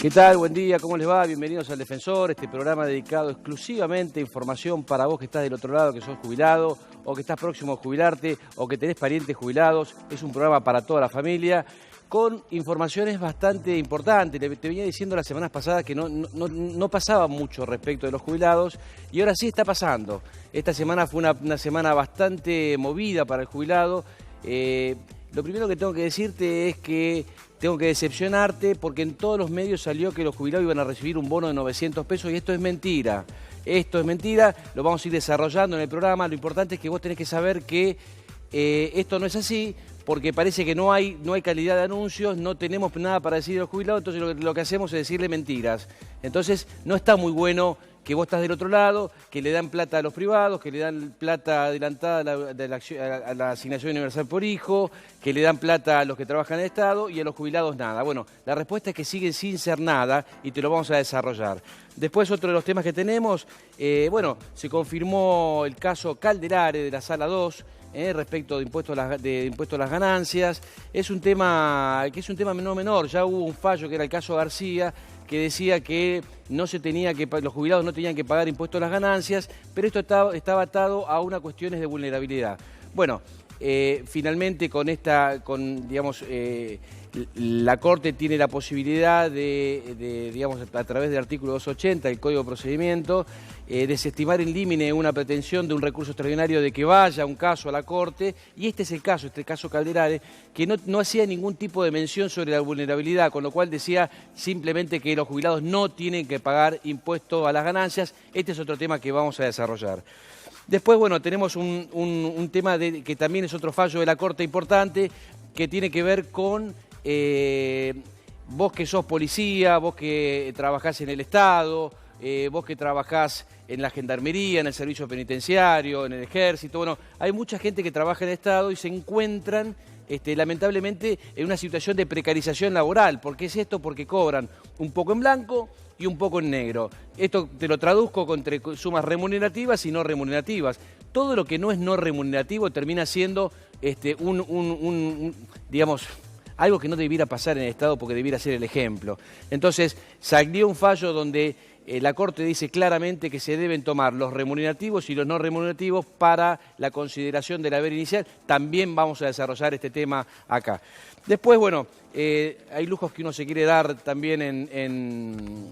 ¿Qué tal? Buen día, ¿cómo les va? Bienvenidos al Defensor, este programa dedicado exclusivamente a información para vos que estás del otro lado, que sos jubilado, o que estás próximo a jubilarte, o que tenés parientes jubilados. Es un programa para toda la familia, con informaciones bastante importantes. Te venía diciendo las semanas pasadas que no pasaba mucho respecto de los jubilados, y ahora sí está pasando. Esta semana fue una semana bastante movida para el jubilado. Lo primero que tengo que decirte es que tengo que decepcionarte porque en todos los medios salió que los jubilados iban a recibir un bono de 900 pesos y esto es mentira. Esto es mentira, lo vamos a ir desarrollando en el programa. Lo importante es que vos tenés que saber que esto no es así, porque parece que no hay calidad de anuncios, no tenemos nada para decir a los jubilados, entonces lo que hacemos es decirle mentiras. Entonces no está muy bueno que vos estás del otro lado, que le dan plata a los privados, que le dan plata adelantada a la asignación universal por hijo, que le dan plata a los que trabajan en el Estado y a los jubilados nada. Bueno, la respuesta es que siguen sin ser nada y te lo vamos a desarrollar. Después, otro de los temas que tenemos, se confirmó el caso Calderare de la Sala 2, respecto de impuestos a las ganancias. Es un tema no menor. Ya hubo un fallo que era el caso García, que decía que los jubilados no tenían que pagar impuestos a las ganancias, pero esto estaba atado a unas cuestiones de vulnerabilidad. Bueno, finalmente la Corte tiene la posibilidad de a través del artículo 280 del Código de Procedimiento, desestimar in limine una pretensión de un recurso extraordinario de que vaya un caso a la Corte, y este es el caso, este caso Calderare, que no hacía ningún tipo de mención sobre la vulnerabilidad, con lo cual decía simplemente que los jubilados no tienen que pagar impuesto a las ganancias. Este es otro tema que vamos a desarrollar. Después, tenemos un tema que también es otro fallo de la Corte importante, que tiene que ver con vos que sos policía, vos que trabajás en el Estado, vos que trabajás en la Gendarmería, en el servicio penitenciario, en el Ejército. Bueno, hay mucha gente que trabaja en el Estado y se encuentran lamentablemente en una situación de precarización laboral. ¿Por qué es esto? Porque cobran un poco en blanco y un poco en negro. Esto te lo traduzco entre sumas remunerativas y no remunerativas. Todo lo que no es no remunerativo termina siendo algo que no debiera pasar en el Estado, porque debiera ser el ejemplo. Entonces, salió un fallo donde la Corte dice claramente que se deben tomar los remunerativos y los no remunerativos para la consideración del haber inicial. También vamos a desarrollar este tema acá. Después, hay lujos que uno se quiere dar también en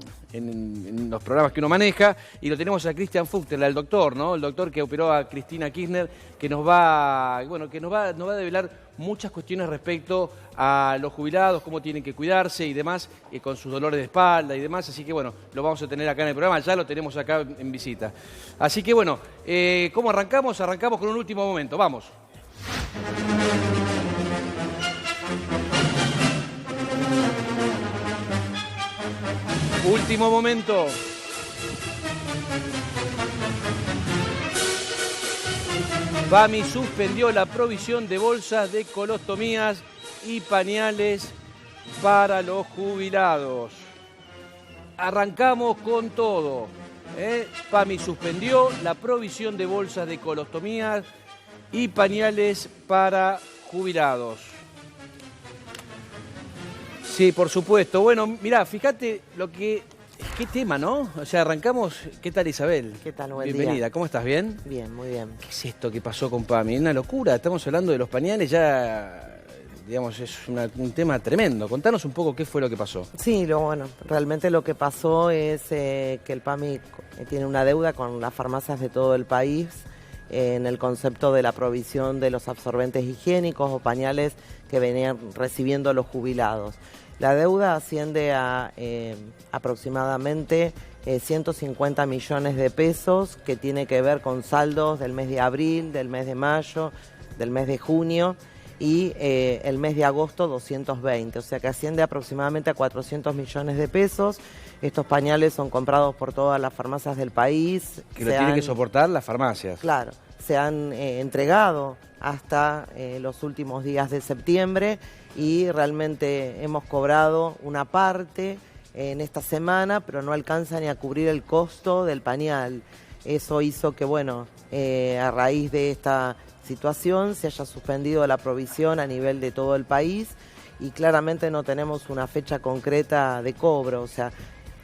los programas que uno maneja, y lo tenemos a Christian Fuchtel, el doctor, ¿no? El doctor que operó a Cristina Kirchner, que nos va a develar muchas cuestiones respecto a los jubilados, cómo tienen que cuidarse y demás, con sus dolores de espalda y demás. Así que lo vamos a tener acá en el programa, ya lo tenemos acá en visita. Así que ¿cómo arrancamos? Arrancamos con un último momento, vamos. Último momento. PAMI suspendió la provisión de bolsas de colostomías y pañales para los jubilados. Arrancamos con todo. PAMI suspendió la provisión de bolsas de colostomías y pañales para jubilados. Sí, por supuesto. Bueno, mirá, fíjate qué tema, ¿no? O sea, arrancamos. ¿Qué tal, Isabel? ¿Qué tal? Buen Bienvenida. día. ¿Cómo estás? ¿Bien? Bien, muy bien. ¿Qué es esto que pasó con PAMI? Una locura. Estamos hablando de los pañales, ya, es un tema tremendo. Contanos un poco qué fue lo que pasó. Sí, realmente lo que pasó es que el PAMI tiene una deuda con las farmacias de todo el país en el concepto de la provisión de los absorbentes higiénicos o pañales que venían recibiendo los jubilados. La deuda asciende a aproximadamente 150 millones de pesos, que tiene que ver con saldos del mes de abril, del mes de mayo, del mes de junio y el mes de agosto 220, o sea que asciende aproximadamente a 400 millones de pesos. Estos pañales son comprados por todas las farmacias del país. Que lo tienen que soportar las farmacias. Claro, se han entregado hasta los últimos días de septiembre y realmente hemos cobrado una parte en esta semana, pero no alcanza ni a cubrir el costo del pañal. Eso hizo que, a raíz de esta situación se haya suspendido la provisión a nivel de todo el país y claramente no tenemos una fecha concreta de cobro. O sea,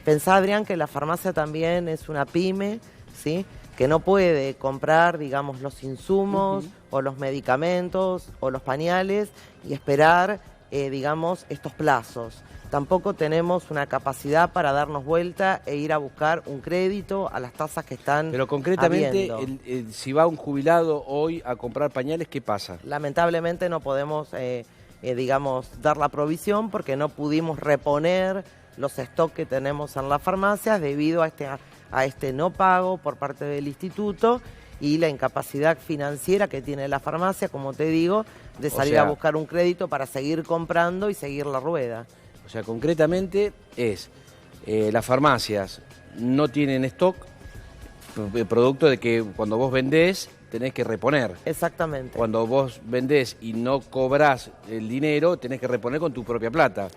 pensá, Adrián, que la farmacia también es una pyme, ¿sí?, que no puede comprar, digamos, los insumos o los medicamentos o los pañales y esperar, digamos, estos plazos. Tampoco tenemos una capacidad para darnos vuelta e ir a buscar un crédito a las tasas que están Pero concretamente, habiendo. si va un jubilado hoy a comprar pañales, ¿qué pasa? Lamentablemente no podemos, digamos, dar la provisión porque no pudimos reponer los stocks que tenemos en las farmacias debido a este no pago por parte del instituto y la incapacidad financiera que tiene la farmacia, como te digo, de salir a buscar un crédito para seguir comprando y seguir la rueda. O sea, concretamente las farmacias no tienen stock, producto de que cuando vos vendés tenés que reponer. Exactamente. Cuando vos vendés y no cobrás el dinero, tenés que reponer con tu propia plata.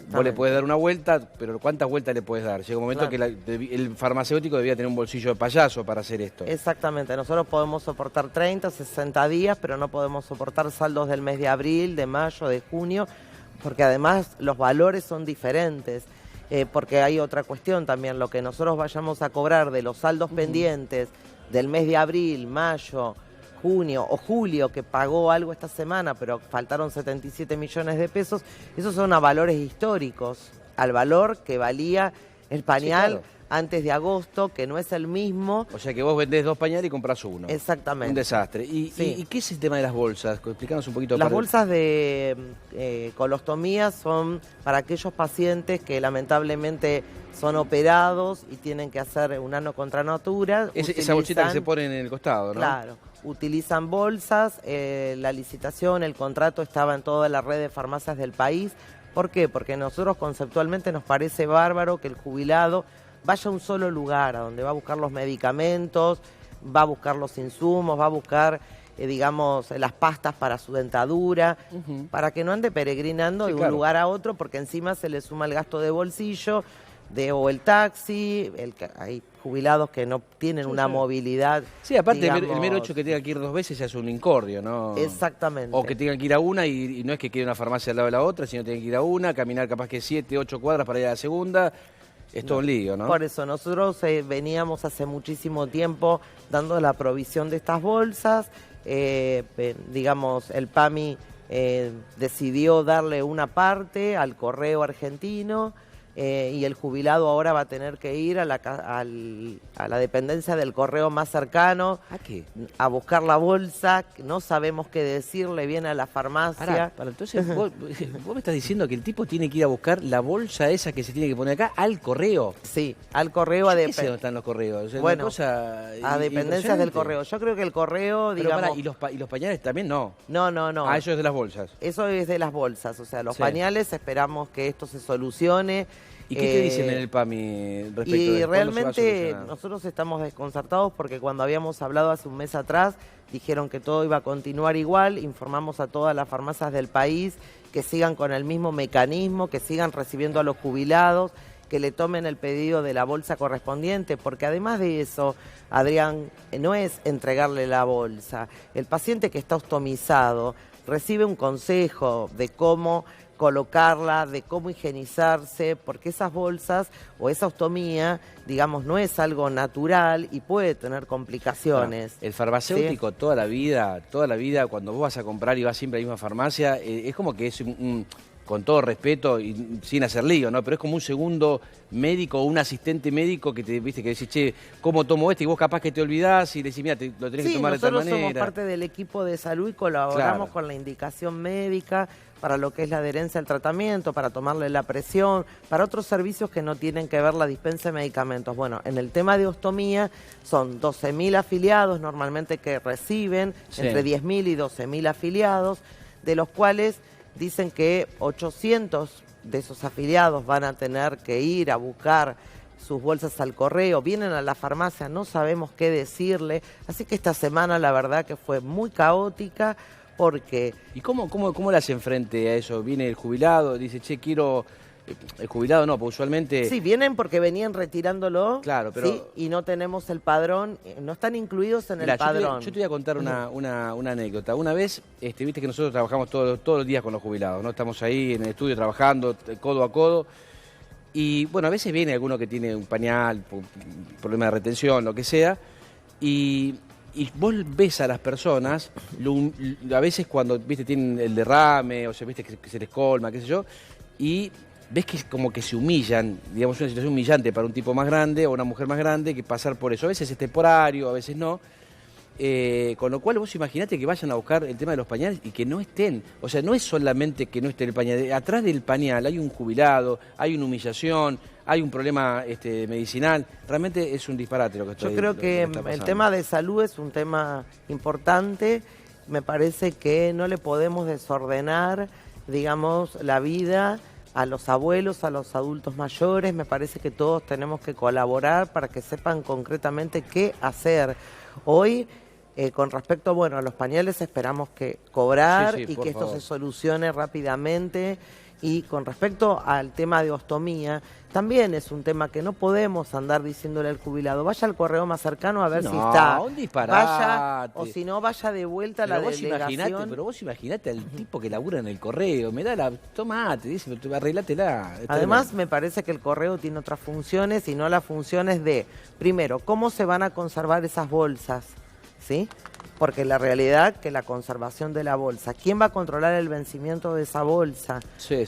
Vos le podés dar una vuelta, pero ¿cuántas vueltas le podés dar? Llega un momento que el farmacéutico debía tener un bolsillo de payaso para hacer esto. Exactamente. Nosotros podemos soportar 30, 60 días, pero no podemos soportar saldos del mes de abril, de mayo, de junio, porque además los valores son diferentes. Porque hay otra cuestión también, lo que nosotros vayamos a cobrar de los saldos pendientes del mes de abril, mayo, junio o julio, que pagó algo esta semana, pero faltaron 77 millones de pesos, esos son a valores históricos, al valor que valía el pañal. Sí, claro. Antes de agosto, que no es el mismo. O sea que vos vendés 2 pañales y comprás uno. Exactamente. Un desastre. ¿Y qué es el tema de las bolsas? Explícanos un poquito. Las bolsas de colostomía son para aquellos pacientes que lamentablemente son operados y tienen que hacer un ano contra natura. Esa bolsita que se pone en el costado, ¿no? Claro. Utilizan bolsas, la licitación, el contrato estaba en toda la red de farmacias del país. ¿Por qué? Porque nosotros conceptualmente nos parece bárbaro que el jubilado vaya a un solo lugar, a donde va a buscar los medicamentos, va a buscar los insumos, va a buscar, digamos, las pastas para su dentadura, para que no ande peregrinando de un lugar a otro, porque encima se le suma el gasto de bolsillo, o el taxi, hay jubilados que no tienen una movilidad. Sí, aparte digamos, el mero hecho que tenga que ir 2 veces ya es un incordio, ¿no? Exactamente. O que tengan que ir a una y no es que quede una farmacia al lado de la otra, sino que tienen que ir a una, caminar capaz que 7, 8 cuadras para ir a la segunda. Es todo un lío, ¿no? Por eso, nosotros veníamos hace muchísimo tiempo dando la provisión de estas bolsas. Digamos, el PAMI decidió darle una parte al correo argentino y el jubilado ahora va a tener que ir a la dependencia del correo más cercano. ¿A qué? A buscar la bolsa, no sabemos qué decirle, viene a la farmacia. Entonces vos me estás diciendo que el tipo tiene que ir a buscar la bolsa esa que se tiene que poner acá al correo. Sí, al correo. ¿Qué sé dónde están los correos? O sea, bueno, a dependencias del correo. Yo creo que el correo, digamos... ¿y los pañales también no? No. Ah, eso es de las bolsas. Eso es de las bolsas, o sea, los pañales esperamos que esto se solucione. ¿Y qué te dicen en el PAMI respecto de y esto? realmente nosotros estamos desconcertados porque cuando habíamos hablado hace un mes atrás dijeron que todo iba a continuar igual, informamos a todas las farmacias del país que sigan con el mismo mecanismo, que sigan recibiendo a los jubilados, que le tomen el pedido de la bolsa correspondiente, porque además de eso, Adrián, no es entregarle la bolsa. El paciente que está ostomizado recibe un consejo de cómo colocarla, de cómo higienizarse, porque esas bolsas o esa ostomía, digamos, no es algo natural y puede tener complicaciones. El farmacéutico, ¿sí? Toda la vida, cuando vos vas a comprar y vas siempre a la misma farmacia, es como que es con todo respeto y sin hacer lío, ¿no? Pero es como un segundo médico o un asistente médico que te viste que decís, che, ¿cómo tomo este? Y vos capaz que te olvidás y decís, mira, lo tenés que tomar de tal manera. Sí, nosotros somos parte del equipo de salud y colaboramos con la indicación médica para lo que es la adherencia al tratamiento, para tomarle la presión, para otros servicios que no tienen que ver la dispensa de medicamentos. Bueno, en el tema de ostomía son 12.000 afiliados normalmente que reciben, entre 10.000 y 12.000 afiliados, de los cuales dicen que 800 de esos afiliados van a tener que ir a buscar sus bolsas al correo, vienen a la farmacia, no sabemos qué decirle, así que esta semana la verdad que fue muy caótica porque... ¿Y cómo le hacen frente a eso? Viene el jubilado, dice, che, quiero el jubilado no, porque usualmente... Sí, vienen porque venían retirándolo, Claro, pero... ¿sí? Y no tenemos el padrón, no están incluidos en Mirá, el padrón. Yo te voy a contar una anécdota. Una vez, viste que nosotros trabajamos todos los días con los jubilados, ¿no? Estamos ahí en el estudio trabajando codo a codo. Y bueno, a veces viene alguno que tiene un pañal, un problema de retención, lo que sea, y vos ves a las personas, a veces cuando viste tienen el derrame, o sea, viste que se les colma, qué sé yo, y ves que es como que se humillan, digamos, una situación humillante para un tipo más grande o una mujer más grande que pasar por eso. A veces es temporario, a veces no. Con lo cual vos imaginate que vayan a buscar el tema de los pañales y que no estén, o sea, no es solamente que no esté el pañal, atrás del pañal hay un jubilado, hay una humillación, hay un problema medicinal, realmente es un disparate lo que estoy diciendo. Yo creo que el tema de salud es un tema importante, me parece que no le podemos desordenar, digamos, la vida a los abuelos, a los adultos mayores, me parece que todos tenemos que colaborar para que sepan concretamente qué hacer. Hoy, con respecto, bueno, a los pañales esperamos que cobrar y que esto se solucione rápidamente. Y con respecto al tema de ostomía, también es un tema que no podemos andar diciéndole al jubilado, vaya al correo más cercano a ver si está. Un disparate. Vaya, o si no, vaya de vuelta a la delegación. Pero vos imaginate al tipo que labura en el correo, me da la tomate, dice, arreglátela. Además, me parece que el correo tiene otras funciones y no las funciones de, primero, cómo se van a conservar esas bolsas, ¿sí? Porque la realidad que la conservación de la bolsa, ¿quién va a controlar el vencimiento de esa bolsa? Sí.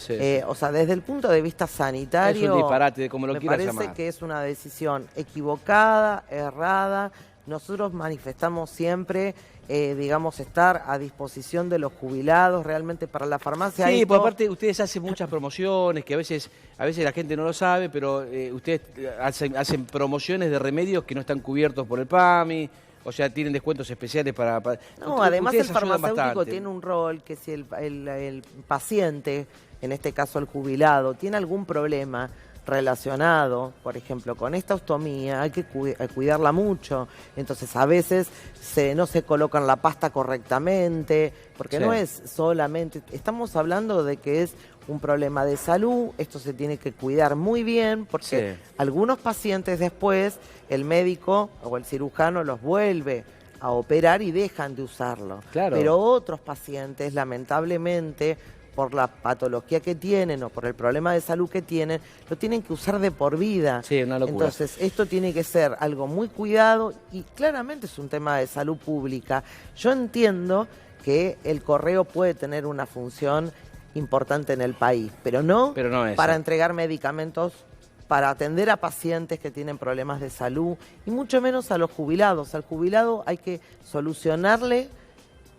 O sea, desde el punto de vista sanitario, es un disparate, como lo quieras llamar. Me parece que es una decisión equivocada, errada. Nosotros manifestamos siempre, digamos, estar a disposición de los jubilados realmente para la farmacia. Sí, por aparte ustedes hacen muchas promociones, que a veces la gente no lo sabe, pero ustedes hacen promociones de remedios que no están cubiertos por el PAMI. O sea, tienen descuentos especiales para... No, además el farmacéutico tiene un rol que si el paciente, en este caso el jubilado, tiene algún problema relacionado, por ejemplo, con esta ostomía, hay que cuidarla mucho. Entonces, a veces no se colocan la pasta correctamente, porque no es solamente... Estamos hablando de que es un problema de salud, esto se tiene que cuidar muy bien, porque algunos pacientes después, el médico o el cirujano los vuelve a operar y dejan de usarlo. Claro. Pero otros pacientes, lamentablemente, por la patología que tienen o por el problema de salud que tienen, lo tienen que usar de por vida. Sí, una locura. Entonces, esto tiene que ser algo muy cuidado y claramente es un tema de salud pública. Yo entiendo que el correo puede tener una función importante en el país, pero no para entregar medicamentos, para atender a pacientes que tienen problemas de salud y mucho menos a los jubilados. Al jubilado hay que solucionarle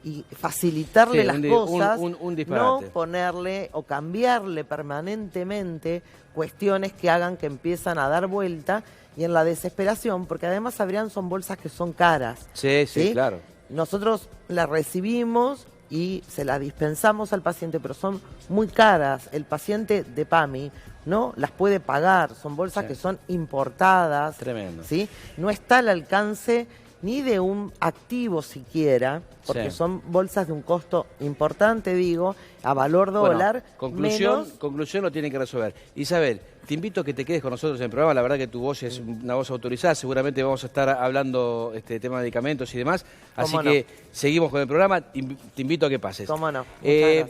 y facilitarle las cosas, no ponerle o cambiarle permanentemente cuestiones que hagan que empiezan a dar vuelta y en la desesperación, porque además, Adrián, son bolsas que son caras. Sí, claro. Nosotros las recibimos y se las dispensamos al paciente, pero son muy caras. El paciente de PAMI no las puede pagar, son bolsas que son importadas. Tremendo. ¿Sí? No está al alcance ni de un activo siquiera, porque son bolsas de un costo importante, digo, a valor dólar. Bueno, conclusión lo tienen que resolver. Isabel, te invito a que te quedes con nosotros en el programa, la verdad que tu voz es una voz autorizada, seguramente vamos a estar hablando tema de medicamentos y demás, así que seguimos con el programa, te invito a que pases. ¿Cómo no?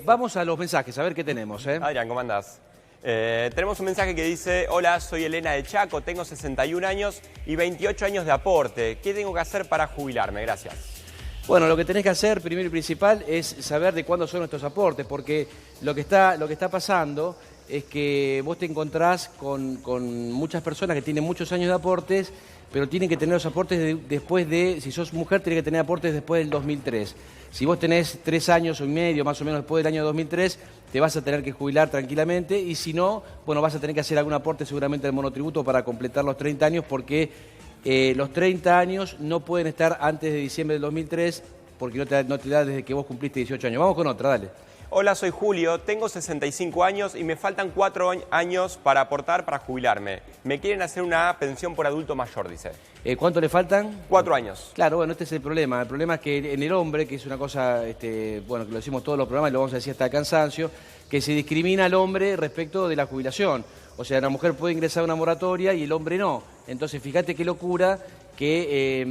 Vamos a los mensajes, a ver qué tenemos. Adrián, ¿cómo andás? Tenemos un mensaje que dice: hola, soy Elena de Chaco, tengo 61 años y 28 años de aporte. ¿Qué tengo que hacer para jubilarme? Gracias. Bueno, lo que tenés que hacer, primero y principal, es saber de cuándo son estos aportes, porque lo que está pasando es que vos te encontrás con muchas personas que tienen muchos años de aportes, pero tienen que tener los aportes después de, si sos mujer, tenés que tener aportes después del 2003. Si vos tenés 3 años y medio, más o menos después del año 2003, te vas a tener que jubilar tranquilamente, y si no, bueno, vas a tener que hacer algún aporte seguramente al monotributo para completar los 30 años, porque los 30 años no pueden estar antes de diciembre del 2003, porque no te da desde que vos cumpliste 18 años. Vamos con otra, dale. Hola, soy Julio, tengo 65 años y me faltan 4 años para aportar para jubilarme. Me quieren hacer una pensión por adulto mayor, dice. ¿Cuánto le faltan? 4 años. Claro, bueno, este es el problema. El problema es que en el hombre, que es una cosa, bueno, que lo decimos todos los programas y lo vamos a decir hasta el cansancio, que se discrimina al hombre respecto de la jubilación. O sea, la mujer puede ingresar a una moratoria y el hombre no. Entonces, fíjate qué locura que,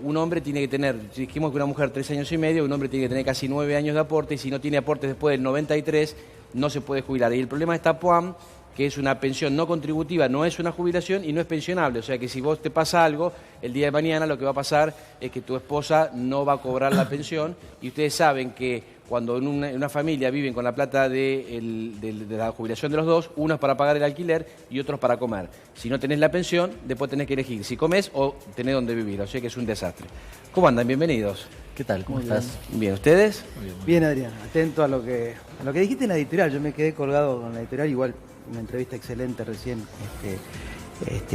un hombre tiene que tener, si dijimos que una mujer 3 años y medio, un hombre tiene que tener casi 9 años de aporte, y si no tiene aportes después del 93, no se puede jubilar. Y el problema está PUAM, que es una pensión no contributiva, no es una jubilación y no es pensionable. O sea que si vos te pasa algo, el día de mañana lo que va a pasar es que tu esposa no va a cobrar la pensión, y ustedes saben que cuando en una familia viven con la plata de la jubilación de los dos, uno es para pagar el alquiler y otro es para comer. Si no tenés la pensión, después tenés que elegir si comés o tenés donde vivir. O sea que es un desastre. ¿Cómo andan? Bienvenidos. ¿Qué tal? ¿Cómo estás? Bien, ¿ustedes? Bien, Adrián. Atento a lo que dijiste en la editorial. Yo me quedé colgado con la editorial, igual una entrevista excelente recién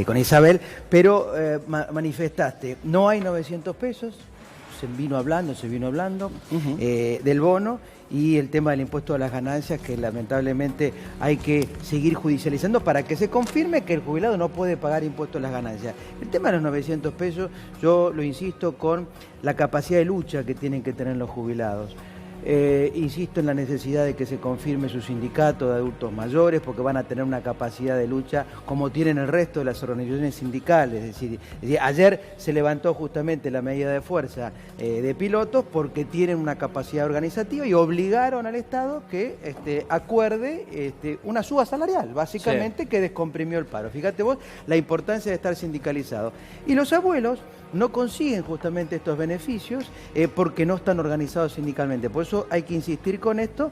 con Isabel, pero manifestaste, no hay 900 pesos, se vino hablando del bono, y el tema del impuesto a las ganancias, que lamentablemente hay que seguir judicializando para que se confirme que el jubilado no puede pagar impuesto a las ganancias. El tema de los 900 pesos, yo lo insisto con la capacidad de lucha que tienen que tener los jubilados. Insisto en la necesidad de que se confirme su sindicato de adultos mayores, porque van a tener una capacidad de lucha como tienen el resto de las organizaciones sindicales. Es decir, ayer se levantó justamente la medida de fuerza de pilotos porque tienen una capacidad organizativa y obligaron al Estado que acuerde una suba salarial, básicamente, sí, que descomprimió el paro. Fíjate vos la importancia de estar sindicalizado. Y los abuelos no consiguen justamente estos beneficios porque no están organizados sindicalmente. Por eso hay que insistir con esto,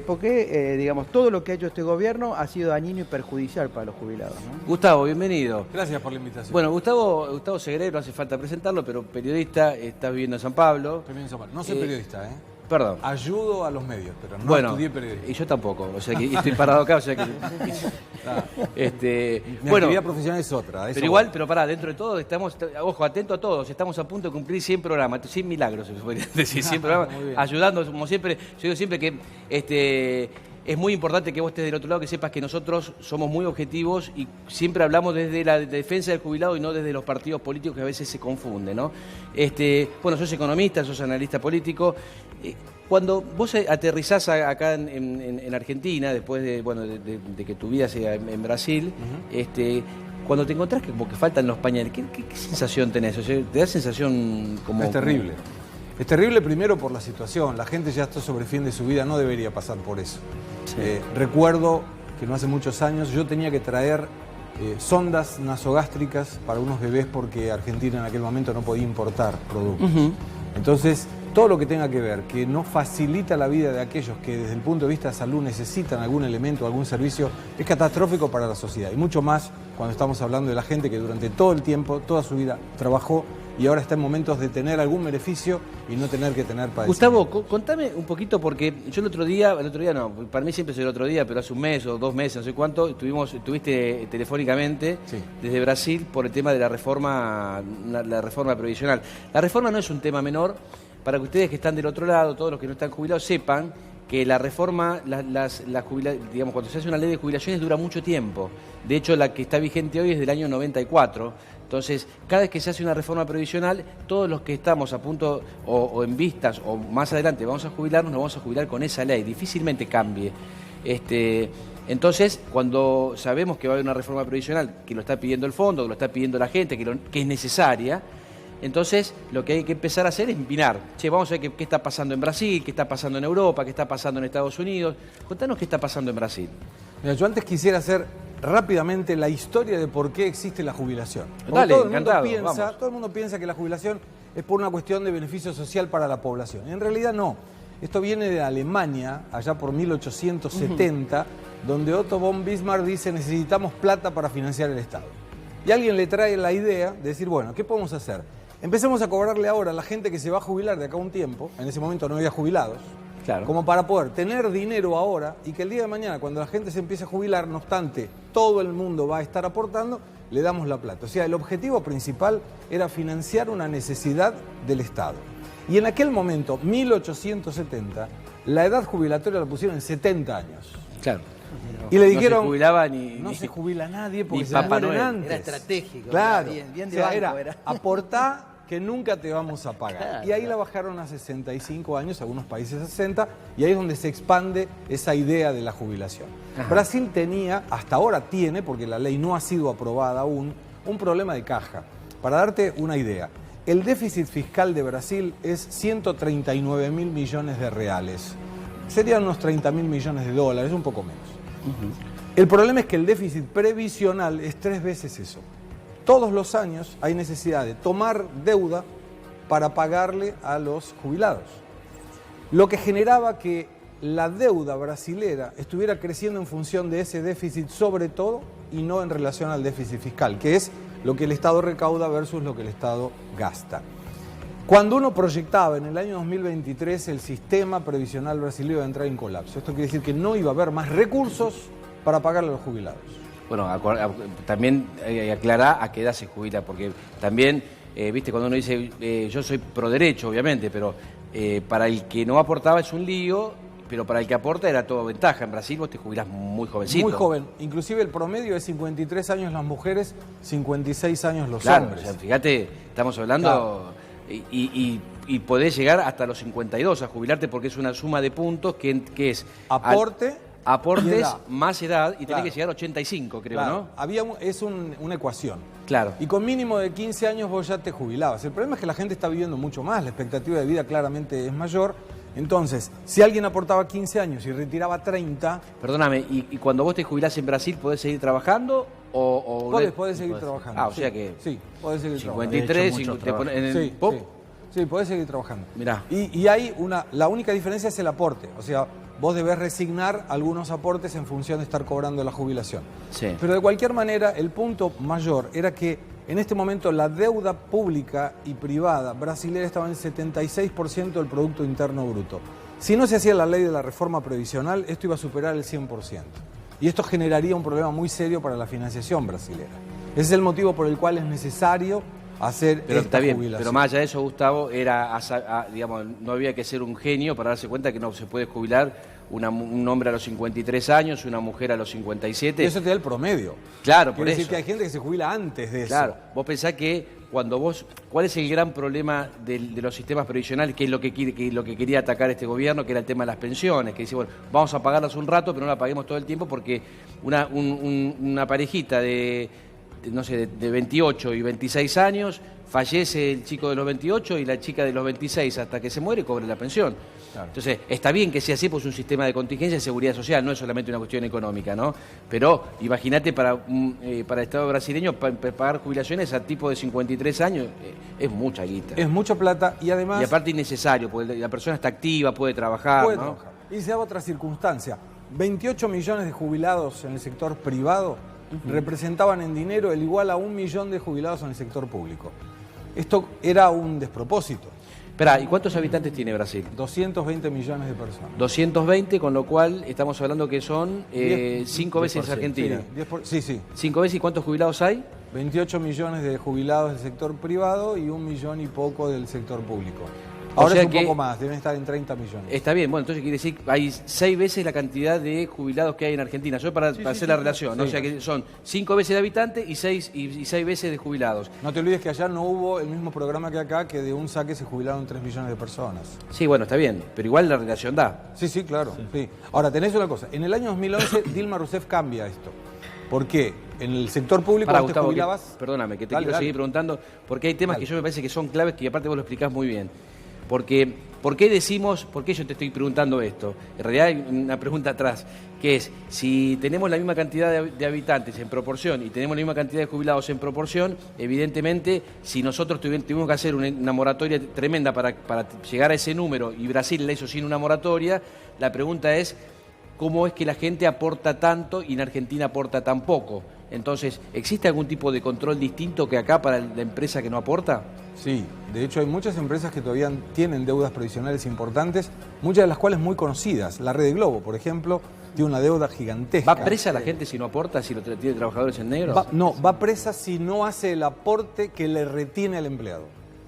porque, digamos, todo lo que ha hecho este gobierno ha sido dañino y perjudicial para los jubilados, ¿no? Gustavo, bienvenido. Gracias por la invitación. Bueno, Gustavo Segre, no hace falta presentarlo, pero periodista, está viviendo en San Pablo. Estoy en San Pablo. No soy periodista, ¿eh? Perdón. Ayudo a los medios, pero no estudié periodismo. Y yo tampoco, o sea que estoy parado acá, o sea que... Mi actividad profesional es otra. Pero igual, pero pará, dentro de todo estamos, ojo, atento a todos, estamos a punto de cumplir 100 programas, 100 milagros, se podría decir, 100 programas, ayudando, como siempre, yo digo siempre que es muy importante que vos estés del otro lado, que sepas que nosotros somos muy objetivos y siempre hablamos desde la defensa del jubilado y no desde los partidos políticos, que a veces se confunden, ¿no? Bueno, sos economista, sos analista político. Cuando vos aterrizás acá en Argentina, después de que tu vida sea en Brasil, cuando te encontrás que como que faltan los pañales, ¿qué sensación tenés? O sea, ¿te da sensación como...? Es terrible. Es terrible primero por la situación. La gente ya está sobre el fin de su vida, no debería pasar por eso. Sí. Recuerdo que no hace muchos años yo tenía que traer sondas nasogástricas para unos bebés porque Argentina en aquel momento no podía importar productos. Entonces, todo lo que tenga que ver, que no facilita la vida de aquellos que desde el punto de vista de salud necesitan algún elemento, algún servicio, es catastrófico para la sociedad. Y mucho más cuando estamos hablando de la gente que durante todo el tiempo, toda su vida, trabajó y ahora está en momentos de tener algún beneficio y no tener que tener padecimiento. Gustavo, contame un poquito, porque yo el otro día no, para mí siempre es el otro día, pero hace un mes o 2 meses, no sé cuánto, estuviste telefónicamente desde Brasil por el tema de la reforma previsional. La reforma no es un tema menor, para que ustedes que están del otro lado, todos los que no están jubilados, sepan que la reforma, digamos, cuando se hace una ley de jubilaciones dura mucho tiempo. De hecho, la que está vigente hoy es del año 94. Entonces, cada vez que se hace una reforma previsional, todos los que estamos a punto o en vistas o más adelante vamos a jubilarnos, nos vamos a jubilar con esa ley. Difícilmente cambie. Entonces, cuando sabemos que va a haber una reforma previsional, que lo está pidiendo el fondo, que lo está pidiendo la gente, que es necesaria, entonces lo que hay que empezar a hacer es empinar. Vamos a ver qué está pasando en Brasil, qué está pasando en Europa, qué está pasando en Estados Unidos. Contanos qué está pasando en Brasil. Mira, yo antes quisiera hacer rápidamente la historia de por qué existe la jubilación. Dale, todo el mundo piensa que la jubilación es por una cuestión de beneficio social para la población. En realidad no. Esto viene de Alemania, allá por 1870, donde Otto von Bismarck dice necesitamos plata para financiar el Estado. Y alguien le trae la idea de decir, bueno, ¿qué podemos hacer? Empecemos a cobrarle ahora a la gente que se va a jubilar de acá a un tiempo, en ese momento no había jubilados, claro, como para poder tener dinero ahora y que el día de mañana, cuando la gente se empiece a jubilar, no obstante, todo el mundo va a estar aportando, le damos la plata. O sea, el objetivo principal era financiar una necesidad del Estado. Y en aquel momento, 1870, la edad jubilatoria la pusieron en 70 años. Claro. Y le dijeron, no se jubilaba ni... no se jubila nadie porque ni se Papá mueren Noel. antes. Era estratégico. Claro. Bien O de sea, banco era aportá que nunca te vamos a pagar. Claro, y ahí la bajaron a 65 años, algunos países a 60, y ahí es donde se expande esa idea de la jubilación. Ajá. Brasil tenía, hasta ahora tiene, porque la ley no ha sido aprobada aún, un problema de caja. Para darte una idea, el déficit fiscal de Brasil es 139.000 millones de reales. Serían unos 30.000 millones de dólares, un poco menos. El problema es que el déficit previsional es 3 veces eso. Todos los años hay necesidad de tomar deuda para pagarle a los jubilados. Lo que generaba que la deuda brasilera estuviera creciendo en función de ese déficit sobre todo y no en relación al déficit fiscal, que es lo que el Estado recauda versus lo que el Estado gasta. Cuando uno proyectaba en el año 2023 el sistema previsional brasileño iba a entrar en colapso. Esto quiere decir que no iba a haber más recursos para pagarle a los jubilados. Bueno, también aclará a qué edad se jubila, porque también, viste, cuando uno dice, yo soy pro derecho, obviamente, pero para el que no aportaba es un lío, pero para el que aporta era todo ventaja. En Brasil vos te jubilás muy jovencito. Muy joven. Inclusive el promedio es 53 años las mujeres, 56 años los claro, hombres. O sea, fíjate, estamos hablando... Claro. Y podés llegar hasta los 52 a jubilarte porque es una suma de puntos que es... Aportes edad. Más edad y tenés que llegar a 85, creo, claro. ¿no? Es una ecuación. Claro. Y con mínimo de 15 años vos ya te jubilabas. El problema es que la gente está viviendo mucho más, la expectativa de vida claramente es mayor. Entonces, si alguien aportaba 15 años y retiraba 30... Perdóname, ¿y cuando vos te jubilás en Brasil podés seguir trabajando o podés seguir trabajando. Ah, o sea que... Sí, podés seguir 53, Sí, podés seguir trabajando. Mirá. Y hay la única diferencia es el aporte. O sea, vos debés resignar algunos aportes en función de estar cobrando la jubilación. Sí. Pero de cualquier manera, el punto mayor era que en este momento la deuda pública y privada brasilera estaba en el 76% del Producto Interno Bruto. Si no se hacía la ley de la reforma previsional, esto iba a superar el 100%. Y esto generaría un problema muy serio para la financiación brasilera. Ese es el motivo por el cual es necesario hacer esta jubilación. Pero más allá de eso, Gustavo, digamos, no había que ser un genio para darse cuenta que no se puede jubilar un hombre a los 53 años, una mujer a los 57. Y eso te da el promedio. Claro, por Quiere eso. decir que hay gente que se jubila antes de eso. Claro, vos pensás que ¿cuál es el gran problema de los sistemas previsionales? Que es lo que quería atacar este gobierno, que era el tema de las pensiones, que dice, bueno, vamos a pagarlas un rato, pero no la paguemos todo el tiempo porque una parejita de 28 y 26 años, fallece el chico de los 28 y la chica de los 26 hasta que se muere cobre la pensión. Claro. Entonces, está bien que sea así, pues es un sistema de contingencia y seguridad social, no es solamente una cuestión económica, ¿no? Pero imagínate para el Estado brasileño pagar jubilaciones a tipo de 53 años es mucha guita. Es mucha plata y además... Y aparte innecesario, porque la persona está activa, puede trabajar, puede ¿no? trabajar. Y se da otra circunstancia. 28 millones de jubilados en el sector privado representaban en dinero el igual a 1 millón de jubilados en el sector público. Esto era un despropósito. Esperá, ¿y cuántos habitantes tiene Brasil? 220 millones de personas. 220, con lo cual estamos hablando que son 5 veces Argentina. Sí. 5 veces, ¿y cuántos jubilados hay? 28 millones de jubilados del sector privado y 1 millón y poco del sector público. Ahora sea es un que poco más, deben estar en 30 millones. Está bien, bueno, entonces quiere decir que hay 6 veces la cantidad de jubilados que hay en Argentina. Yo para hacer la relación, ¿no? O sea que son 5 veces de habitantes y 6 veces de jubilados. No te olvides que allá no hubo el mismo programa que acá, que de un saque se jubilaron 3 millones de personas. Sí, bueno, está bien, pero igual la relación da. Sí, claro. Sí. Ahora, tenés una cosa. En el año 2011, Dilma Rousseff cambia esto. ¿Por qué? En el sector público Para, te Gustavo, jubilabas... Perdóname, que te quiero seguir preguntando, porque hay temas que yo me parece que son claves que aparte vos lo explicás muy bien. Porque, ¿por qué yo te estoy preguntando esto? En realidad hay una pregunta atrás, que es, si tenemos la misma cantidad de habitantes en proporción y tenemos la misma cantidad de jubilados en proporción, evidentemente, si nosotros tuvimos que hacer una moratoria tremenda para llegar a ese número y Brasil la hizo sin una moratoria, la pregunta es, ¿cómo es que la gente aporta tanto y en Argentina aporta tan poco? Entonces, ¿existe algún tipo de control distinto que acá para la empresa que no aporta? Sí, de hecho hay muchas empresas que todavía tienen deudas previsionales importantes, muchas de las cuales muy conocidas. La Red Globo, por ejemplo, tiene una deuda gigantesca. ¿Va presa la gente si no aporta, si tiene trabajadores en negro? Va presa si no hace el aporte que le retiene al empleado.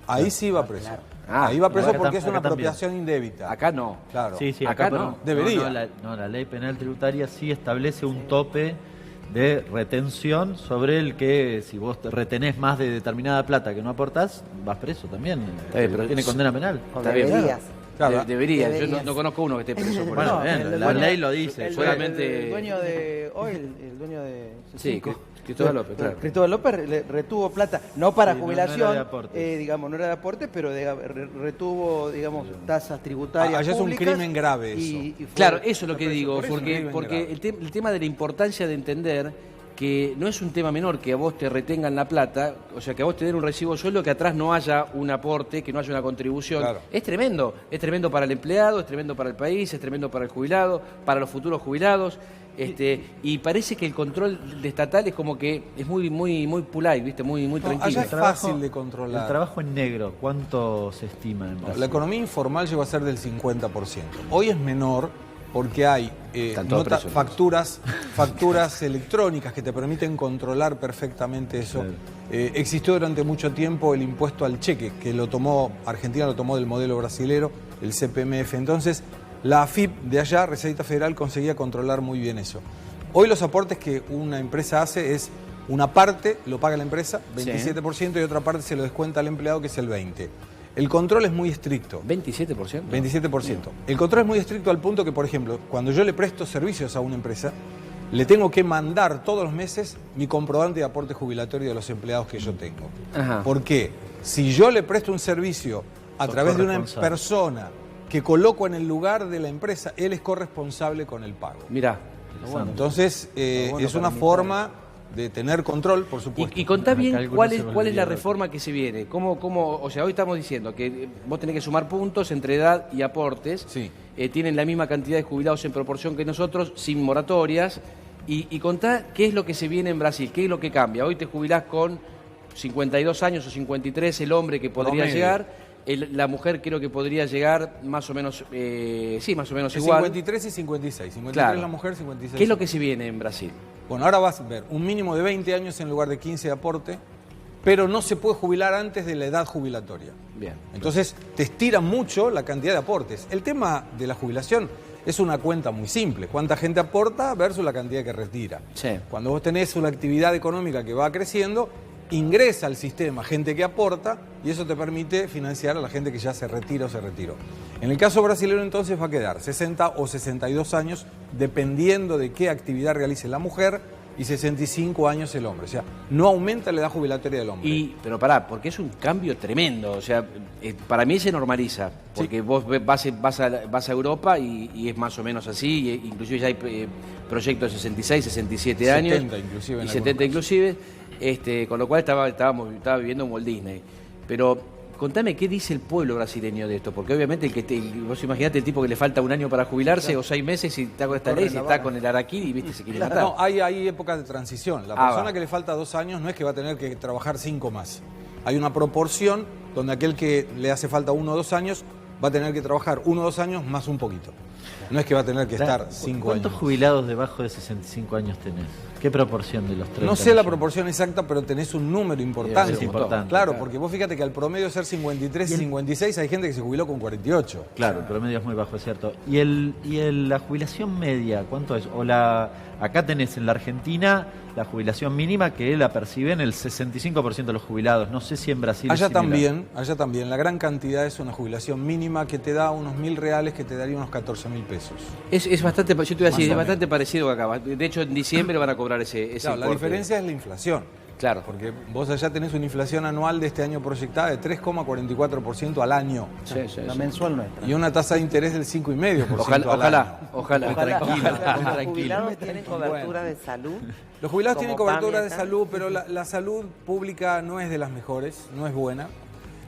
Ahí sí va presa. Claro. Ahí va preso Acá porque es una también. apropiación indébita. Acá no. Claro. Sí, sí, Acá acá no. Debería. La ley penal tributaria sí establece un tope de retención sobre el que si vos te retenés más de determinada plata que no aportás, vas preso también. bien, pero Tiene condena penal. O Está bien. deberías. Claro. Debería. Yo Deberías. no conozco uno que esté preso por Bueno, eso. bien, la ley lo dice. Solamente- El dueño de hoy, el dueño de Sí, C5, Cristóbal López, claro. Cristóbal López retuvo plata, no para Sí, jubilación, no era de aporte. digamos, no era de aporte, pero retuvo, digamos, tasas tributarias Allá es un públicas crimen grave eso. y fue- Claro, eso es lo fue que preso digo, por eso. porque grave. el tema de la importancia de entender que no es un tema menor que a vos te retengan la plata, o sea, que a vos te den un recibo de sueldo, que atrás no haya un aporte, que no haya una contribución. Claro. Es tremendo para el empleado, es tremendo para el país, es tremendo para el jubilado, para los futuros jubilados. Y parece que el control estatal es como que es muy polite, ¿viste? Muy No, tranquilo. allá es trabajo- fácil de controlar. El trabajo en negro, ¿cuánto se estima en Brasil? La economía informal llegó a ser del 50%. Hoy es menor porque hay Están todos presos, facturas electrónicas que te permiten controlar perfectamente eso. Existió durante mucho tiempo el impuesto al cheque, que Argentina lo tomó del modelo brasilero, el CPMF. Entonces, la AFIP de allá, Receita Federal, conseguía controlar muy bien eso. Hoy los aportes que una empresa hace es una parte lo paga la empresa, 27%, y otra parte se lo descuenta al empleado, que es el 20%. El control es muy estricto. 27%. 27%. El control es muy estricto al punto que, por ejemplo, cuando yo le presto servicios a una empresa, le tengo que mandar todos los meses mi comprobante de aporte jubilatorio de los empleados que yo tengo. Ajá. Porque si yo le presto un servicio a Sos través de una corresponsable. persona que coloco en el lugar de la empresa, él es corresponsable con el pago. Mirá. Entonces, es una forma de tener control, por supuesto. Y contá bien Acá algunos cuál se es me la olvidaron. reforma que se viene. O sea, hoy estamos diciendo que vos tenés que sumar puntos entre edad y aportes. Sí. Tienen la misma cantidad de jubilados en proporción que nosotros, sin moratorias. Y contá qué es lo que se viene en Brasil, qué es lo que cambia. Hoy te jubilás con 52 años o 53, el hombre que podría Promedio. llegar. La mujer creo que podría llegar más o menos, más o menos Es igual. 53 y 56. 53 Claro. la mujer, 56. ¿Qué es lo que se viene en Brasil? Bueno, ahora vas a ver un mínimo de 20 años en lugar de 15 de aporte, pero no se puede jubilar antes de la edad jubilatoria. Bien. Entonces, te estira mucho la cantidad de aportes. El tema de la jubilación es una cuenta muy simple. ¿Cuánta gente aporta versus la cantidad que retira? Sí. Cuando vos tenés una actividad económica que va creciendo, ingresa al sistema gente que aporta y eso te permite financiar a la gente que ya se retira o se retiró. En el caso brasileño entonces va a quedar 60 o 62 años dependiendo de qué actividad realice la mujer y 65 años el hombre. O sea, no aumenta la edad jubilatoria del hombre. Pero pará, porque es un cambio tremendo. O sea, para mí se normaliza. Porque vos vas a Europa y es más o menos así. Inclusive ya hay proyectos de 66, 67 años. 70 inclusive en Y algunos 70 casos. inclusive. Con lo cual estaba viviendo en Walt Disney. Pero contame qué dice el pueblo brasileño de esto. Porque obviamente vos imaginate el tipo que le falta un año para jubilarse o 6 meses y está con esta ley, si está con el araquiri, viste, se quiere matar. No, hay épocas de transición. La Ah, persona va. que le falta 2 años no es que va a tener que trabajar 5 más. Hay una proporción donde aquel que le hace falta 1 o 2 años va a tener que trabajar 1 o 2 años más un poquito. No es que va a tener que estar 5 ¿Cuántos años. jubilados debajo de 65 años tenés? ¿Qué proporción de los 30? No sé la millones? proporción exacta, pero tenés un número importante. Es importante, Claro, claro. porque vos fíjate que al promedio de ser 53 y 56 hay gente que se jubiló con 48. Claro, el promedio es muy bajo, es cierto. ¿Y la jubilación media, cuánto es? Acá tenés en la Argentina la jubilación mínima que la perciben el 65% de los jubilados. No sé si en Brasil es Allá similar. también. La gran cantidad es una jubilación mínima que te da unos 1.000 reales, que te daría unos 14.000 pesos. Es bastante, yo te iba a decir, Más es o bastante parecido que acá. De hecho, en diciembre van a cobrar ese Claro, la importe. diferencia es la inflación. Claro. Porque vos allá tenés una inflación anual de este año proyectada de 3,44% al año. La mensual nuestra. Y una tasa de interés del 5,5% al año. Ojalá, tranquilo, Los tranquilo. jubilados tienen cobertura de salud. Los jubilados Como tienen cobertura PAMI de acá. salud, pero la salud pública no es de las mejores, no es buena.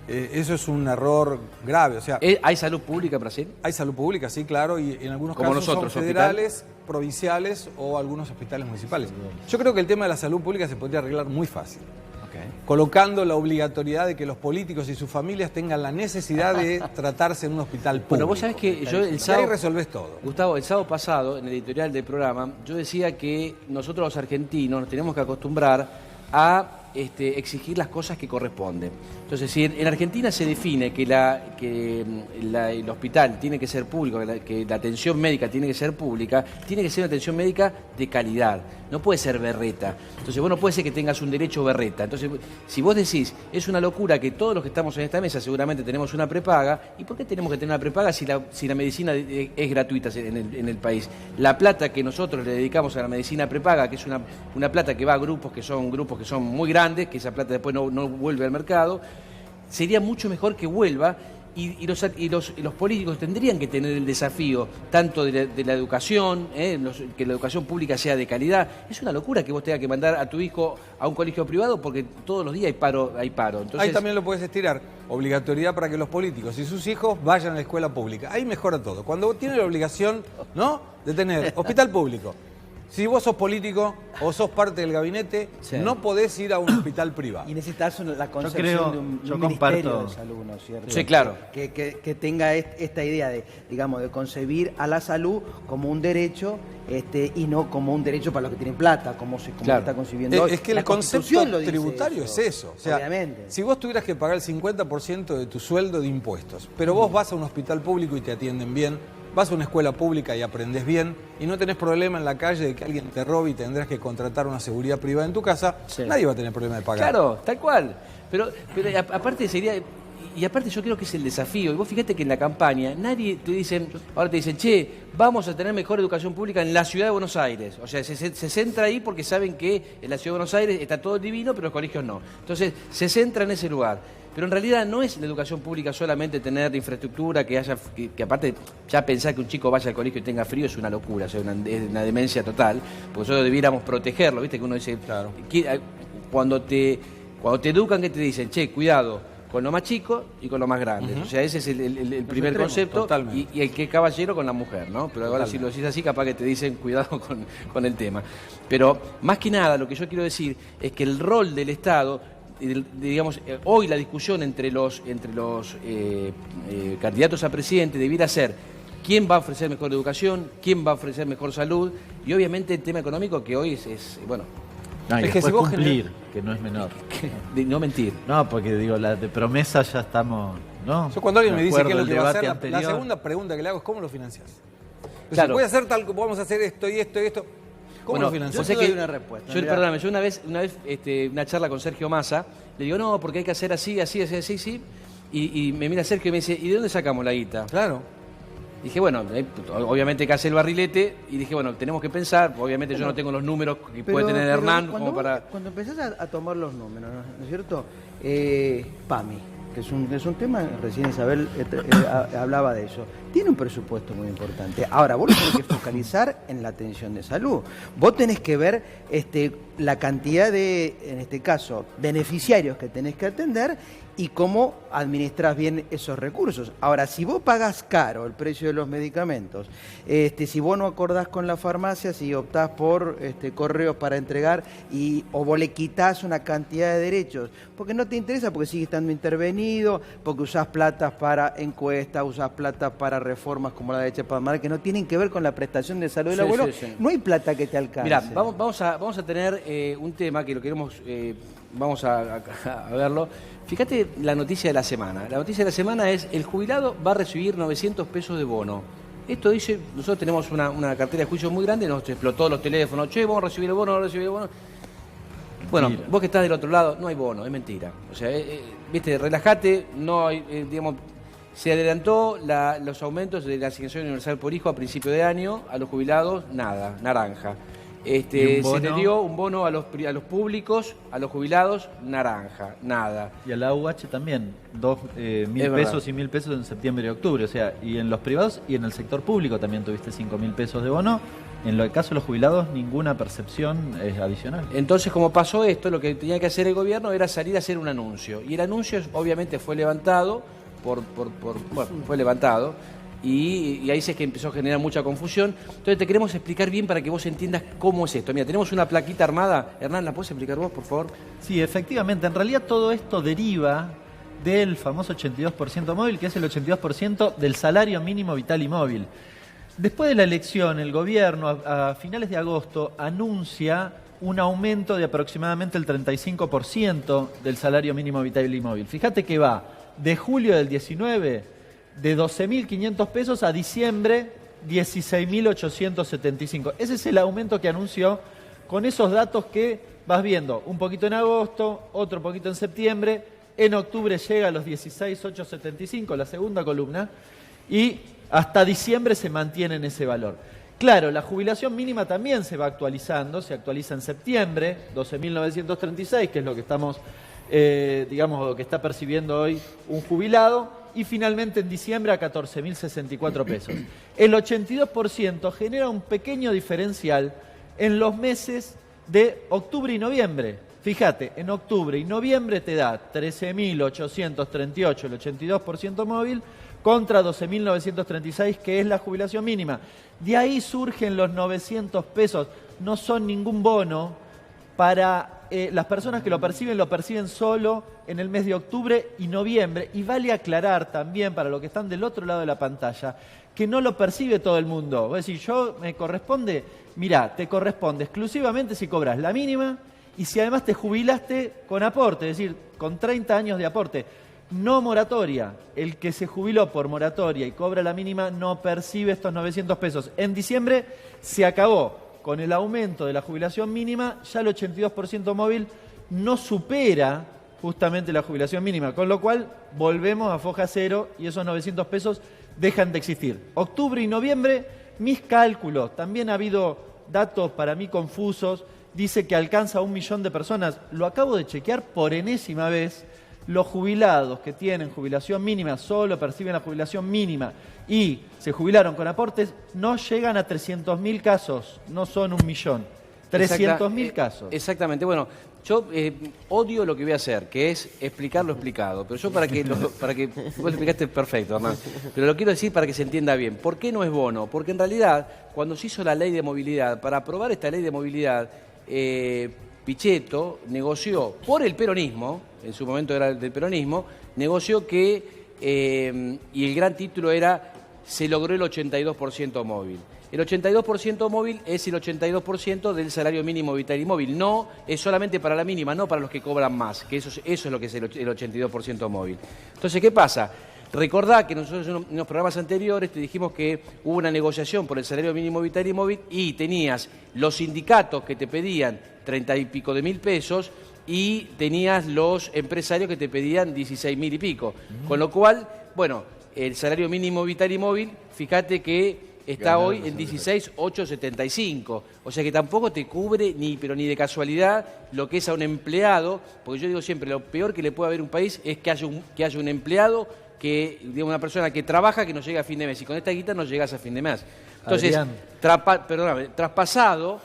Eso es un error grave. O sea, ¿Hay salud pública en Brasil? hay salud pública, sí, claro, y en algunos Como casos nosotros, son federales, provinciales o algunos hospitales municipales. Yo creo que el tema de la salud pública se podría arreglar muy fácil, colocando la obligatoriedad de que los políticos y sus familias tengan la necesidad de tratarse en un hospital público. Bueno, vos sabés que yo el Y ahí sábado... resolvés todo. Gustavo, el sábado pasado, en el editorial del programa, yo decía que nosotros los argentinos nos tenemos que acostumbrar a exigir las cosas que corresponden. Entonces, si en Argentina se define que el hospital tiene que ser público, que la atención médica tiene que ser pública, tiene que ser una atención médica de calidad, no puede ser berreta. Entonces, vos no puede ser que tengas un derecho berreta. Entonces, si vos decís, es una locura que todos los que estamos en esta mesa seguramente tenemos una prepaga, ¿y por qué tenemos que tener una prepaga si la medicina es gratuita en el país? La plata que nosotros le dedicamos a la medicina prepaga, que es una plata que va a grupos que son muy grandes, que esa plata después no vuelve al mercado, sería mucho mejor que vuelva y los políticos tendrían que tener el desafío tanto de la educación, que la educación pública sea de calidad. Es una locura que vos tengas que mandar a tu hijo a un colegio privado porque todos los días hay paro. Entonces, ahí también lo puedes estirar, obligatoriedad para que los políticos y sus hijos vayan a la escuela pública. Ahí mejora todo. Cuando tiene la obligación, ¿no?, de tener hospital público. Si vos sos político o sos parte del gabinete, no podés ir a un hospital privado. Y necesitas la concepción de un ministerio de salud, ¿no es cierto? Sí, claro. Que tenga esta idea de concebir a la salud como un derecho y no como un derecho para los que tienen plata, como se está concibiendo hoy. Es que el concepto tributario es eso. O sea, obviamente. Si vos tuvieras que pagar el 50% de tu sueldo de impuestos, pero vos vas a un hospital público y te atienden bien, vas a una escuela pública y aprendes bien y no tenés problema en la calle de que alguien te robe y tendrás que contratar una seguridad privada en tu casa, nadie va a tener problema de pagar. Claro, tal cual. Pero aparte sería... Y aparte yo creo que es el desafío. Y vos fíjate que en la campaña ahora te dicen, che, vamos a tener mejor educación pública en la ciudad de Buenos Aires. O sea, se centra ahí porque saben que en la ciudad de Buenos Aires está todo divino, pero los colegios no. Entonces, se centra en ese lugar. Pero en realidad no es la educación pública solamente tener infraestructura, que aparte ya pensar que un chico vaya al colegio y tenga frío es una locura, es una demencia total, porque nosotros debiéramos protegerlo, ¿viste? Que uno dice, claro. Cuando te educan, ¿qué te dicen? Che, cuidado con lo más chico y con lo más grande. O sea, ese es el primer concepto y el que es caballero con la mujer, ¿no? Pero ahora si lo decís así, capaz que te dicen cuidado con el tema. Pero más que nada lo que yo quiero decir es que el rol del Estado, digamos, hoy la discusión entre los candidatos a presidente debiera ser quién va a ofrecer mejor educación, quién va a ofrecer mejor salud y obviamente el tema económico que hoy es bueno. No, y es que si vos cumplir, que no es menor. No mentir. No, porque digo, la de promesa ya estamos, ¿no? Yo cuando alguien me dice qué es lo que va a hacer, anterior, la segunda pregunta que le hago es ¿cómo lo financias? Claro. Voy a hacer vamos a hacer esto y esto y esto. ¿Cómo lo financias? Yo doy una respuesta. Perdóname, yo una vez una charla con Sergio Massa, le digo, no, porque hay que hacer así, y me mira Sergio y me dice, ¿y de dónde sacamos la guita? Claro. Dije, bueno, obviamente que hace el barrilete, y dije, bueno, tenemos que pensar, obviamente yo no tengo los números que puede tener Hernán como para... Cuando empezás a tomar los números, ¿no es cierto? PAMI, que es un tema, recién Isabel hablaba de eso, tiene un presupuesto muy importante. Ahora, vos lo tenés que focalizar en la atención de salud. Vos tenés que ver la cantidad de, en este caso, beneficiarios que tenés que atender y cómo administrás bien esos recursos. Ahora, si vos pagás caro el precio de los medicamentos, si vos no acordás con la farmacia, si optás por correos para entregar o vos le quitás una cantidad de derechos, porque no te interesa, porque sigue estando intervenido, porque usás plata para encuestas, usás plata para reformas como la de Chepadmal, que no tienen que ver con la prestación de salud del abuelo, no hay plata que te alcance. Mirá, vamos a tener un tema que lo queremos, vamos a verlo. Fíjate la noticia de la semana. La noticia de la semana es, el jubilado va a recibir 900 pesos de bono. Esto dice, nosotros tenemos una cartera de juicio muy grande, nos explotó los teléfonos, che, vamos a recibir el bono, vamos a recibir el bono. Bueno, mentira. Vos que estás del otro lado, no hay bono, es mentira. O sea, viste, relájate, no hay, digamos, se adelantó los aumentos de la asignación universal por hijo a principio de año, a los jubilados, nada, naranja. Se le dio un bono a los públicos, a los jubilados, naranja, nada. Y a la UH también, 1.000 pesos y 1.000 pesos en septiembre y octubre. O sea, y en los privados y en el sector público también tuviste 5.000 pesos de bono. En el caso de los jubilados, ninguna percepción es adicional. Entonces, como pasó esto, lo que tenía que hacer el gobierno era salir a hacer un anuncio. Y el anuncio obviamente fue levantado, fue levantado. Y ahí es que empezó a generar mucha confusión. Entonces te queremos explicar bien para que vos entiendas cómo es esto. Mira, tenemos una plaquita armada. Hernán, ¿la puedes explicar vos, por favor? Sí, efectivamente. En realidad todo esto deriva del famoso 82% móvil, que es el 82% del salario mínimo vital y móvil. Después de la elección, el gobierno a finales de agosto anuncia un aumento de aproximadamente el 35% del salario mínimo vital y móvil. Fíjate que va de julio del 19 de 12.500 pesos a diciembre 16.875. Ese es el aumento que anunció con esos datos que vas viendo, un poquito en agosto, otro poquito en septiembre, en octubre llega a los 16.875, la segunda columna, y hasta diciembre se mantiene en ese valor. Claro, la jubilación mínima también se va actualizando, se actualiza en septiembre, 12.936, que es lo que estamos, digamos, lo que está percibiendo hoy un jubilado, y finalmente en diciembre a 14.064 pesos. El 82% genera un pequeño diferencial en los meses de octubre y noviembre. Fíjate, en octubre y noviembre te da 13.838 el 82% móvil contra 12.936 que es la jubilación mínima. De ahí surgen los 900 pesos. No son ningún bono para las personas que lo perciben solo en el mes de octubre y noviembre. Y vale aclarar también para los que están del otro lado de la pantalla que no lo percibe todo el mundo. Vos decís, yo me corresponde, mirá, te corresponde exclusivamente si cobras la mínima y si además te jubilaste con aporte, es decir, con 30 años de aporte. No moratoria. El que se jubiló por moratoria y cobra la mínima no percibe estos 900 pesos. En diciembre se acabó. Con el aumento de la jubilación mínima, ya el 82% móvil no supera justamente la jubilación mínima, con lo cual volvemos a foja cero y esos 900 pesos dejan de existir. Octubre y noviembre, mis cálculos, también ha habido datos para mí confusos, dice que alcanza a 1 millón de personas. Lo acabo de chequear por enésima vez. Los jubilados que tienen jubilación mínima solo perciben la jubilación mínima y se jubilaron con aportes, no llegan a 300.000 casos, no son 1 millón. 300.000 casos. Exactamente. Bueno, yo odio lo que voy a hacer, que es explicar lo explicado. Pero yo para que vos lo explicaste perfecto, Hernán. Pero lo quiero decir para que se entienda bien. ¿Por qué no es bono? Porque en realidad, cuando se hizo la ley de movilidad, para aprobar esta ley de movilidad, Pichetto negoció por el peronismo, en su momento era del peronismo, negoció que, y el gran título era, se logró el 82% móvil. El 82% móvil es el 82% del salario mínimo vital y móvil. No es solamente para la mínima, no para los que cobran más, que eso es lo que es el 82% móvil. Entonces, ¿qué pasa? Recordá que nosotros en los programas anteriores te dijimos que hubo una negociación por el salario mínimo vital y móvil y tenías los sindicatos que te pedían 30 y pico de mil pesos y tenías los empresarios que te pedían 16.000 y pico. Con lo cual, bueno, el salario mínimo vital y móvil, fíjate que está hoy en 16.875. O sea que tampoco te cubre, pero ni de casualidad, lo que es a un empleado, porque yo digo siempre, lo peor que le puede haber a un país es que haya un empleado, digamos, una persona que trabaja que no llega a fin de mes. Y con esta guita no llegas a fin de mes. Entonces, traspasado,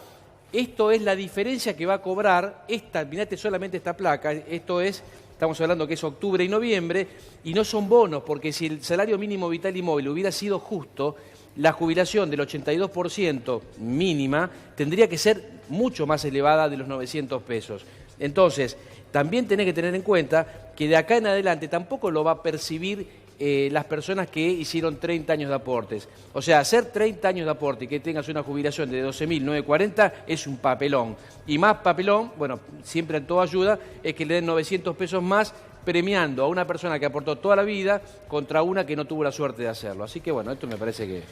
esto es la diferencia que va a cobrar, mirate solamente esta placa, estamos hablando que es octubre y noviembre, y no son bonos, porque si el salario mínimo vital y móvil hubiera sido justo, la jubilación del 82% mínima tendría que ser mucho más elevada de los 900 pesos. Entonces, también tenés que tener en cuenta que de acá en adelante tampoco lo va a percibir las personas que hicieron 30 años de aportes. O sea, hacer 30 años de aporte y que tengas una jubilación de 12.940 es un papelón. Y más papelón, bueno, siempre en toda ayuda, es que le den 900 pesos más premiando a una persona que aportó toda la vida contra una que no tuvo la suerte de hacerlo. Así que, bueno, esto me parece que es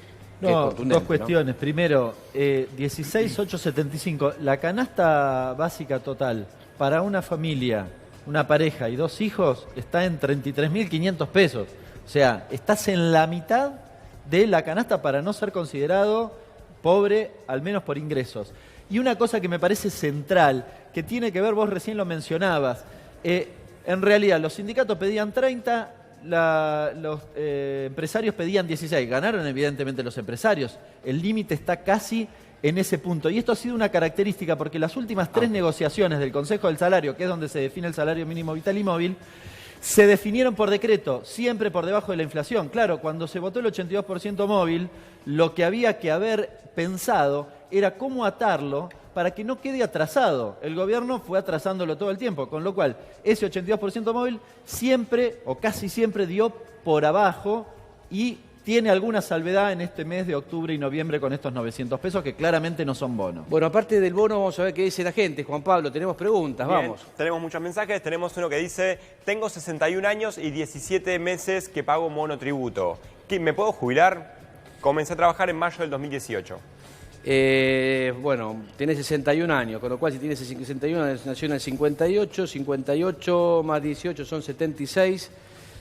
contundente. Dos cuestiones. ¿No? Primero, 16.875, la canasta básica total para una familia, una pareja y 2 hijos está en 33.500 pesos. O sea, estás en la mitad de la canasta para no ser considerado pobre, al menos por ingresos. Y una cosa que me parece central, que tiene que ver, vos recién lo mencionabas, en realidad los sindicatos pedían 30, los empresarios pedían 16. Ganaron evidentemente los empresarios. El límite está casi en ese punto. Y esto ha sido una característica porque las últimas 3 negociaciones del Consejo del Salario, que es donde se define el salario mínimo vital y móvil, se definieron por decreto, siempre por debajo de la inflación. Claro, cuando se votó el 82% móvil, lo que había que haber pensado era cómo atarlo para que no quede atrasado. El gobierno fue atrasándolo todo el tiempo, con lo cual ese 82% móvil siempre o casi siempre dio por abajo y tiene alguna salvedad en este mes de octubre y noviembre con estos 900 pesos que claramente no son bonos. Bueno, aparte del bono, vamos a ver qué dice la gente. Juan Pablo, tenemos preguntas, Bien, vamos. tenemos muchos mensajes. Tenemos uno que dice: tengo 61 años y 17 meses que pago monotributo. ¿Me puedo jubilar? Comencé a trabajar en mayo del 2018. Bueno, tenés 61 años, con lo cual si tienes 61, nació en el 58, 58 más 18 son 76,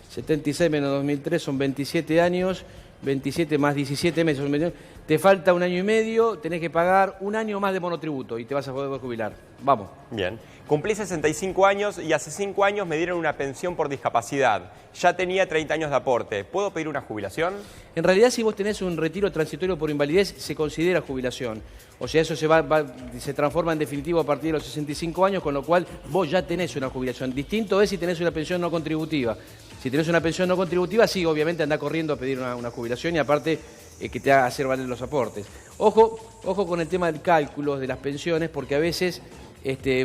76 menos 2003 son 27 años, 27 más 17 meses son 21. Te falta 1 año y medio, tenés que pagar 1 año más de monotributo y te vas a poder jubilar. Vamos. Bien. Cumplí 65 años y hace 5 años me dieron una pensión por discapacidad. Ya tenía 30 años de aporte. ¿Puedo pedir una jubilación? En realidad, si vos tenés un retiro transitorio por invalidez, se considera jubilación. O sea, eso se transforma en definitivo a partir de los 65 años, con lo cual vos ya tenés una jubilación. Distinto es si tenés una pensión no contributiva. Si tenés una pensión no contributiva, sí, obviamente andá corriendo a pedir una jubilación y aparte que te haga hacer valer los aportes. Ojo con el tema del cálculo de las pensiones, porque a veces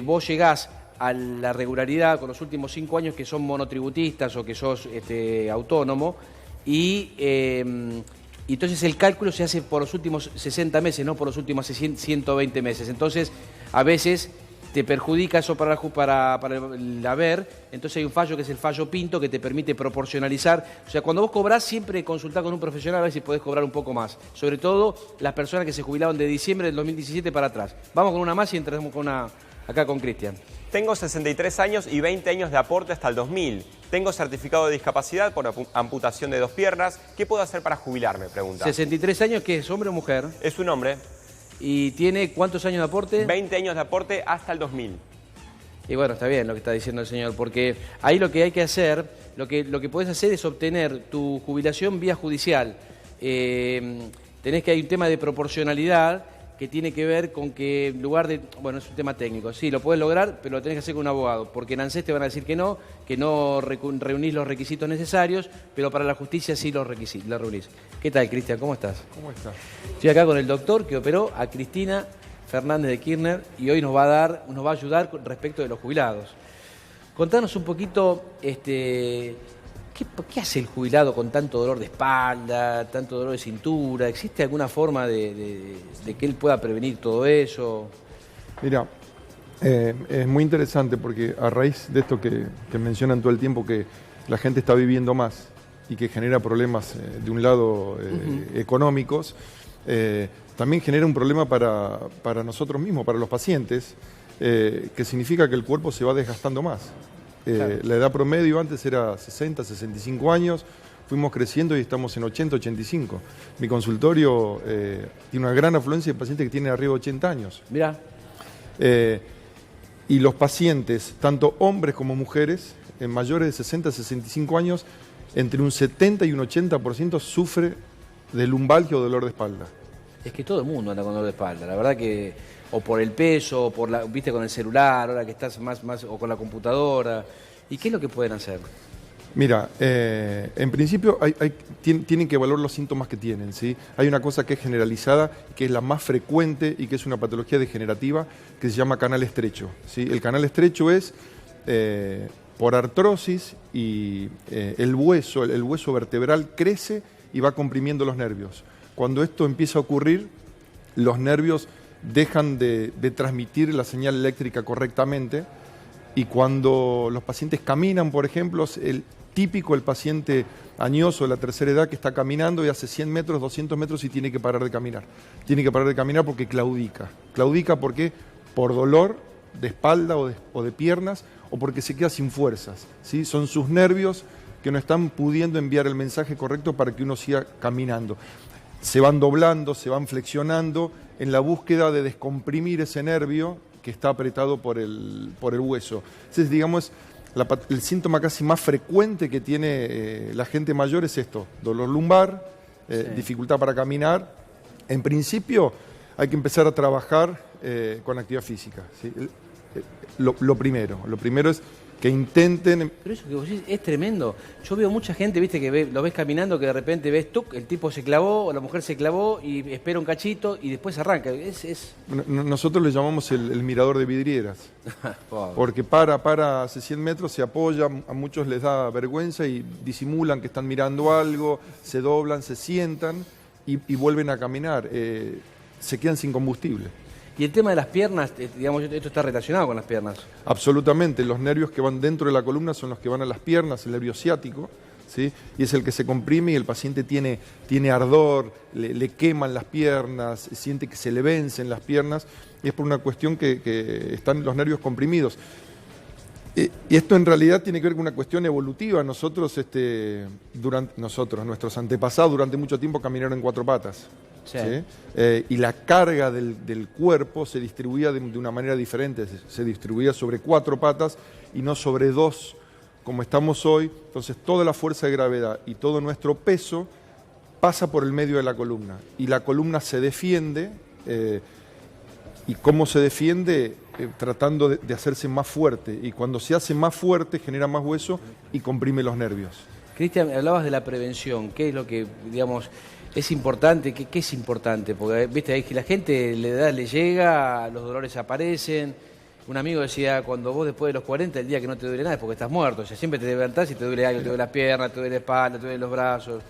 vos llegás a la regularidad con los últimos 5 años que son monotributistas o que sos autónomo y entonces el cálculo se hace por los últimos 60 meses, no por los últimos 120 meses. Entonces, a veces te perjudica eso para el haber, entonces hay un fallo que es el fallo Pinto que te permite proporcionalizar. O sea, cuando vos cobrás, siempre consultá con un profesional a ver si podés cobrar un poco más. Sobre todo las personas que se jubilaron de diciembre del 2017 para atrás. Vamos con una más y entramos acá con Cristian. Tengo 63 años y 20 años de aporte hasta el 2000. Tengo certificado de discapacidad por amputación de 2 piernas. ¿Qué puedo hacer para jubilarme? Pregunta. 63 años, ¿qué es? ¿Hombre o mujer? Es un hombre. ¿Y tiene cuántos años de aporte? 20 años de aporte hasta el 2000. Y bueno, está bien lo que está diciendo el señor, porque ahí lo que hay que hacer, lo que podés hacer es obtener tu jubilación vía judicial. Tenés que hay un tema de proporcionalidad que tiene que ver con que en lugar de... Bueno, es un tema técnico. Sí, lo podés lograr, pero lo tenés que hacer con un abogado, porque en ANSES te van a decir que no reunís los requisitos necesarios, pero para la justicia sí los reunís. ¿Qué tal, Cristian? ¿Cómo estás? ¿Cómo estás? Estoy acá con el doctor que operó a Cristina Fernández de Kirchner y hoy nos va a ayudar con respecto de los jubilados. Contanos un poquito, ¿qué hace el jubilado con tanto dolor de espalda, tanto dolor de cintura? ¿Existe alguna forma de que él pueda prevenir todo eso? Mira, es muy interesante porque a raíz de esto que mencionan todo el tiempo, que la gente está viviendo más y que genera problemas de un lado económicos, también genera un problema para nosotros mismos, para los pacientes, que significa que el cuerpo se va desgastando más. Claro. La edad promedio antes era 60, 65 años, fuimos creciendo y estamos en 80, 85. Mi consultorio tiene una gran afluencia de pacientes que tienen arriba de 80 años. Mirá. Y los pacientes, tanto hombres como mujeres, en mayores de 60, 65 años, entre un 70 y un 80% sufre de lumbalgia o dolor de espalda. Es que todo el mundo anda con dolor de espalda, la verdad que, o por el peso, o viste con el celular, ahora que estás más, o con la computadora. ¿Y qué es lo que pueden hacer? Mira, en principio tienen que evaluar los síntomas que tienen, ¿sí? Hay una cosa que es generalizada, que es la más frecuente y que es una patología degenerativa, que se llama canal estrecho, ¿sí? El canal estrecho es por artrosis y el hueso vertebral crece y va comprimiendo los nervios. Cuando esto empieza a ocurrir, los nervios dejan de transmitir la señal eléctrica correctamente y cuando los pacientes caminan, por ejemplo, el paciente añoso de la tercera edad que está caminando y hace 100 metros, 200 metros y tiene que parar de caminar. Tiene que parar de caminar porque claudica. Claudica porque por dolor de espalda o de piernas o porque se queda sin fuerzas, ¿sí? Son sus nervios que no están pudiendo enviar el mensaje correcto para que uno siga caminando. Se van doblando, se van flexionando en la búsqueda de descomprimir ese nervio que está apretado por el hueso. Entonces, digamos, el síntoma casi más frecuente que tiene la gente mayor es esto: dolor lumbar, dificultad para caminar. En principio hay que empezar a trabajar con actividad física, ¿sí? lo primero es que intenten... Pero eso que vos decís es tremendo. Yo veo mucha gente, viste, que lo ves caminando, que de repente ves tú, el tipo se clavó, o la mujer se clavó y espera un cachito y después arranca. Nosotros le llamamos el mirador de vidrieras. Porque para hace 100 metros, se apoya, a muchos les da vergüenza y disimulan que están mirando algo, se doblan, se sientan y vuelven a caminar. Se quedan sin combustible. Y el tema de las piernas, digamos, esto está relacionado con las piernas. Absolutamente, los nervios que van dentro de la columna son los que van a las piernas, el nervio ciático, ¿sí? Y es el que se comprime y el paciente tiene ardor, le queman las piernas, siente que se le vencen las piernas, y es por una cuestión que están los nervios comprimidos. Y esto en realidad tiene que ver con una cuestión evolutiva. Nuestros antepasados durante mucho tiempo caminaron en 4 patas. Sí. ¿Sí? Y la carga del cuerpo se distribuía de una manera diferente, se distribuía sobre 4 patas y no sobre 2 como estamos hoy. Entonces toda la fuerza de gravedad y todo nuestro peso pasa por el medio de la columna y la columna se defiende. ¿Y cómo se defiende? Tratando de hacerse más fuerte, y cuando se hace más fuerte genera más hueso y comprime los nervios. Cristian, hablabas de la prevención. ¿Qué es lo que, digamos, es importante? ¿Qué es importante? Porque, viste, ahí que la gente, la edad le llega, los dolores aparecen. Un amigo decía, cuando vos después de los 40, el día que no te duele nada es porque estás muerto. O sea, siempre te levantás y te duele algo, te duele las piernas, te duele la espalda, te duele los brazos.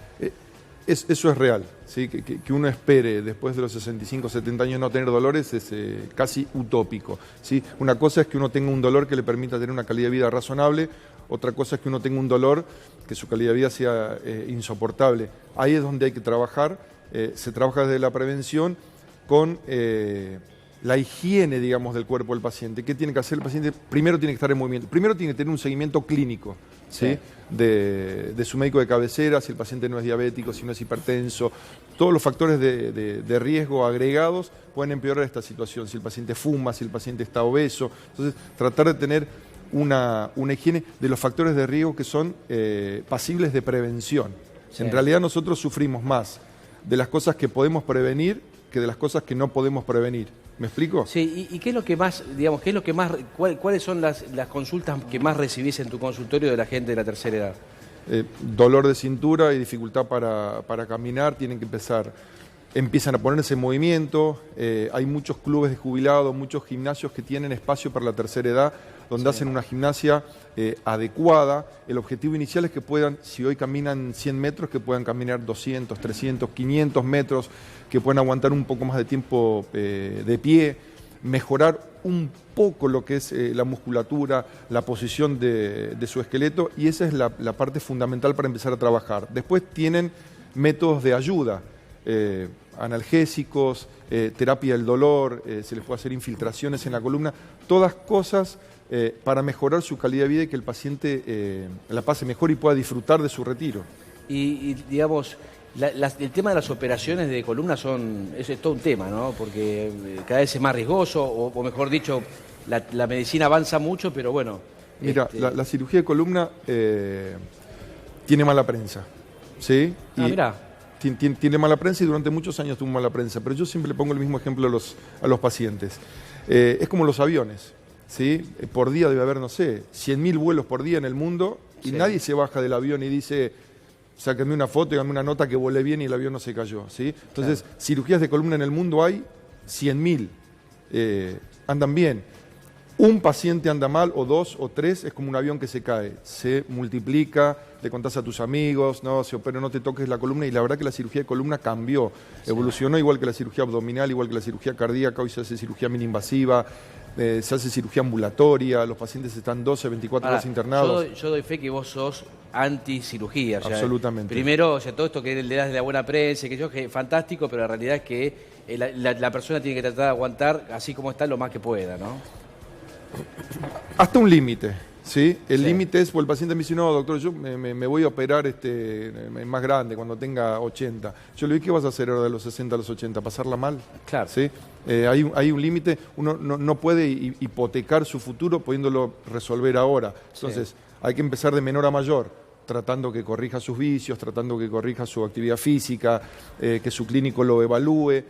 Eso es real, ¿sí? Que uno espere después de los 65, 70 años no tener dolores es casi utópico, ¿sí? Una cosa es que uno tenga un dolor que le permita tener una calidad de vida razonable, otra cosa es que uno tenga un dolor que su calidad de vida sea insoportable. Ahí es donde hay que trabajar, se trabaja desde la prevención con la higiene, digamos, del cuerpo del paciente. ¿Qué tiene que hacer el paciente? Primero tiene que estar en movimiento, primero tiene que tener un seguimiento clínico, ¿sí? De su médico de cabecera, si el paciente no es diabético, si no es hipertenso. Todos los factores de riesgo agregados pueden empeorar esta situación, si el paciente fuma, si el paciente está obeso. Entonces, tratar de tener una higiene de los factores de riesgo que son pasibles de prevención. Sí. En realidad nosotros sufrimos más de las cosas que podemos prevenir que de las cosas que no podemos prevenir. ¿Me explico? Sí, ¿y qué es lo que más, digamos, cuáles son las consultas que más recibís en tu consultorio de la gente de la tercera edad? Dolor de cintura y dificultad para caminar, empiezan a ponerse en movimiento. Hay muchos clubes de jubilados, muchos gimnasios que tienen espacio para la tercera edad, donde hacen una gimnasia adecuada. El objetivo inicial es que puedan, si hoy caminan 100 metros, que puedan caminar 200, 300, 500 metros, que puedan aguantar un poco más de tiempo de pie, mejorar un poco lo que es la musculatura, la posición de su esqueleto, y esa es la parte fundamental para empezar a trabajar. Después tienen métodos de ayuda, analgésicos, terapia del dolor, se les puede hacer infiltraciones en la columna, todas cosas para mejorar su calidad de vida y que el paciente la pase mejor y pueda disfrutar de su retiro. Y digamos, el tema de las operaciones de columna es todo un tema, ¿no? Porque cada vez es más riesgoso, o mejor dicho, la medicina avanza mucho, pero bueno. Mira, la cirugía de columna tiene mala prensa, ¿sí? Mirá. Tiene mala prensa y durante muchos años tuvo mala prensa, pero yo siempre le pongo el mismo ejemplo a los pacientes. Es como los aviones, ¿sí? Por día debe haber, no sé, 100.000 vuelos por día en el mundo y nadie se baja del avión y dice, sáquenme una foto y háganme una nota que volé bien y el avión no se cayó, ¿sí? Entonces, cirugías de columna en el mundo hay 100.000, andan bien. Un paciente anda mal, o 2 o 3, es como un avión que se cae, se multiplica, le contás a tus amigos, no, se opera, no te toques la columna, y la verdad que la cirugía de columna cambió, evolucionó igual que la cirugía abdominal, igual que la cirugía cardíaca, hoy se hace cirugía mini-invasiva, se hace cirugía ambulatoria, los pacientes están 12, 24 horas internados. Yo doy fe que vos sos anti-cirugía. Absolutamente. Primero, o sea, todo esto que le das de la buena prensa, que es fantástico, pero la realidad es que la persona tiene que tratar de aguantar así como está lo más que pueda, ¿no? Hasta un límite, ¿sí? El límite es, pues el paciente me dice, no, doctor, yo me voy a operar más grande, cuando tenga 80. Yo le digo, ¿qué vas a hacer ahora de los 60 a los 80? ¿Pasarla mal? Claro. ¿Sí? Hay un límite, uno no puede hipotecar su futuro pudiéndolo resolver ahora. Entonces, hay que empezar de menor a mayor, tratando que corrija sus vicios, tratando que corrija su actividad física, que su clínico lo evalúe.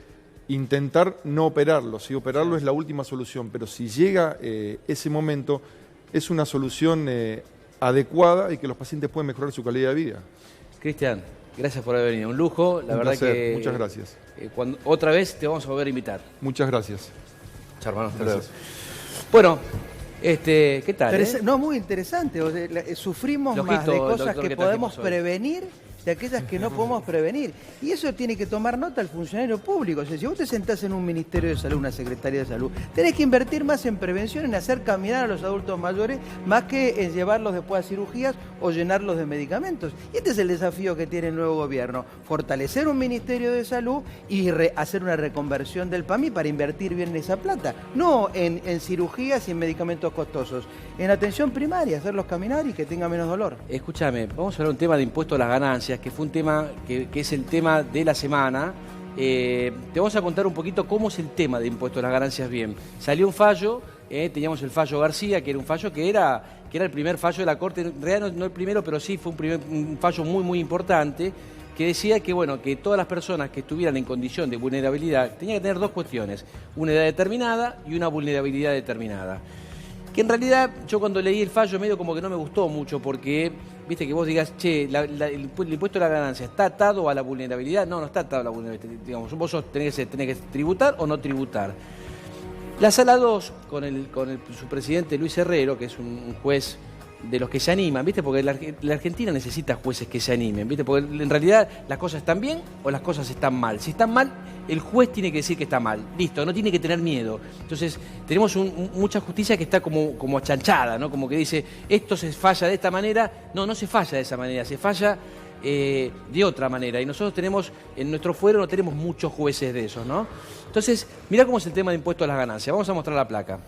intentar no operarlo. Si operarlo es la última solución, pero si llega ese momento, es una solución adecuada y que los pacientes pueden mejorar su calidad de vida. Cristian, gracias por haber venido. Un lujo, la Un verdad placer. que... Muchas gracias. Otra vez te vamos a volver a invitar. Muchas gracias. Chao, hermano. Hasta Gracias. luego. Bueno, ¿qué tal? No, muy interesante. O sea, sufrimos Lojito, más de cosas doctor, que que podemos trajimos hoy. prevenir de aquellas que no podemos prevenir. Y eso tiene que tomar nota el funcionario público. O sea, si vos te sentás en un Ministerio de Salud, una Secretaría de Salud, tenés que invertir más en prevención, en hacer caminar a los adultos mayores, más que en llevarlos después a cirugías o llenarlos de medicamentos. Y este es el desafío que tiene el nuevo gobierno, fortalecer un Ministerio de Salud y hacer una reconversión del PAMI para invertir bien en esa plata. No en cirugías y en medicamentos costosos, en atención primaria, hacerlos caminar y que tengan menos dolor. Escúchame, vamos a hablar de un tema de impuesto a las ganancias, que fue un tema que es el tema de la semana. Te vamos a contar un poquito cómo es el tema de impuesto a las ganancias bien. Salió un fallo, teníamos el fallo García, que era un fallo que era el primer fallo de la Corte, en realidad no el primero, pero sí fue un fallo muy, muy importante, que decía que, bueno, que todas las personas que estuvieran en condición de vulnerabilidad tenían que tener dos cuestiones, una edad determinada y una vulnerabilidad determinada. Que en realidad yo cuando leí el fallo medio como que no me gustó mucho porque, viste, que vos digas, che, el impuesto a la ganancia ¿está atado a la vulnerabilidad? No, no está atado a la vulnerabilidad. Digamos, vos tenés que tributar o no tributar. La Sala 2, con su presidente Luis Herrero, que es un juez de los que se animan, ¿viste? Porque la Argentina necesita jueces que se animen, ¿viste? Porque en realidad las cosas están bien o las cosas están mal. Si están mal, el juez tiene que decir que está mal. Listo, no tiene que tener miedo. Entonces, tenemos mucha justicia que está como achanchada, ¿no? Como que dice, esto se falla de esta manera. No, no se falla de esa manera, se falla de otra manera. Y nosotros tenemos, en nuestro fuero no tenemos muchos jueces de esos, ¿no? Entonces, mirá cómo es el tema de impuesto a las ganancias. Vamos a mostrar la placa.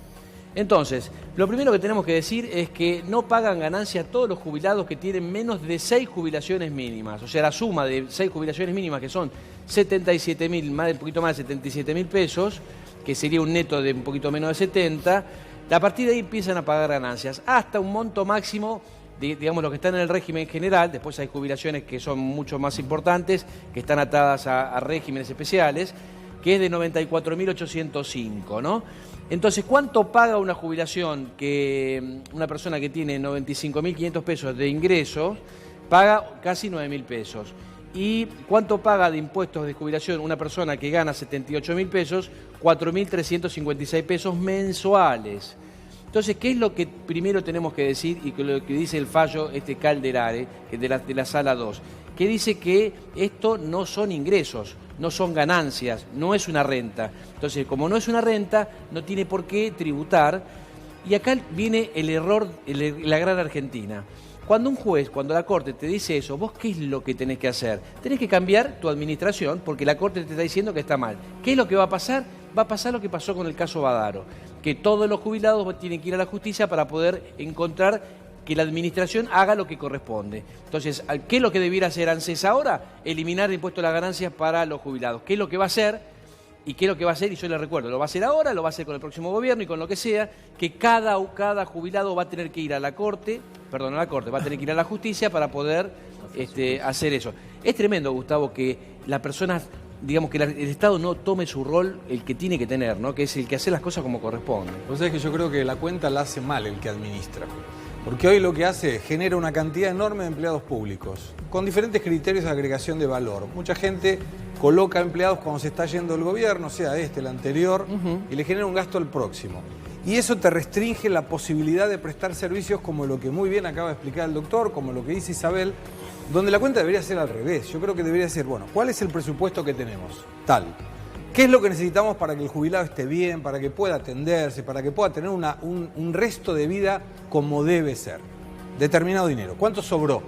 Entonces, lo primero que tenemos que decir es que no pagan ganancia todos los jubilados que tienen menos de 6 jubilaciones mínimas. O sea, la suma de 6 jubilaciones mínimas, que son 77.000, un poquito más de 77.000 pesos, que sería un neto de un poquito menos de 70, a partir de ahí empiezan a pagar ganancias, hasta un monto máximo, digamos, los que están en el régimen general. Después hay jubilaciones que son mucho más importantes, que están atadas a regímenes especiales, que es de 94.805, ¿no? Entonces, ¿cuánto paga una jubilación que una persona que tiene 95.500 pesos de ingreso paga casi 9.000 pesos? ¿Y cuánto paga de impuestos de jubilación una persona que gana 78.000 pesos? 4.356 pesos mensuales. Entonces, ¿qué es lo que primero tenemos que decir y que lo que dice el fallo Calderare, que de la Sala 2? Que dice que esto no son ingresos, no son ganancias, no es una renta. Entonces, como no es una renta, no tiene por qué tributar. Y acá viene el error, la gran Argentina. Cuando un juez, cuando la Corte te dice eso, ¿vos qué es lo que tenés que hacer? Tenés que cambiar tu administración porque la Corte te está diciendo que está mal. ¿Qué es lo que va a pasar? Va a pasar lo que pasó con el caso Badaro, que todos los jubilados tienen que ir a la justicia para poder encontrar que la administración haga lo que corresponde. Entonces, ¿qué es lo que debiera hacer ANSES ahora? Eliminar el impuesto a las ganancias para los jubilados. ¿Qué es lo que va a hacer? ¿Y qué es lo que va a hacer? Y yo les recuerdo, lo va a hacer ahora, lo va a hacer con el próximo gobierno y con lo que sea, que cada jubilado va a tener que ir a la Corte, va a tener que ir a la justicia para poder hacer eso. Es tremendo, Gustavo, que las personas, digamos, que el Estado no tome su rol, el que tiene que tener, ¿no? Que es el que hace las cosas como corresponde. Vos sabés que yo creo que la cuenta la hace mal el que administra. Porque hoy lo que hace es genera una cantidad enorme de empleados públicos, con diferentes criterios de agregación de valor. Mucha gente coloca empleados cuando se está yendo el gobierno, sea el anterior, y le genera un gasto al próximo. Y eso te restringe la posibilidad de prestar servicios como lo que muy bien acaba de explicar el doctor, como lo que dice Isabel, donde la cuenta debería ser al revés. Yo creo que debería ser, bueno, ¿cuál es el presupuesto que tenemos? Tal. ¿Qué es lo que necesitamos para que el jubilado esté bien, para que pueda atenderse, para que pueda tener un resto de vida como debe ser? Determinado dinero. ¿Cuánto sobró?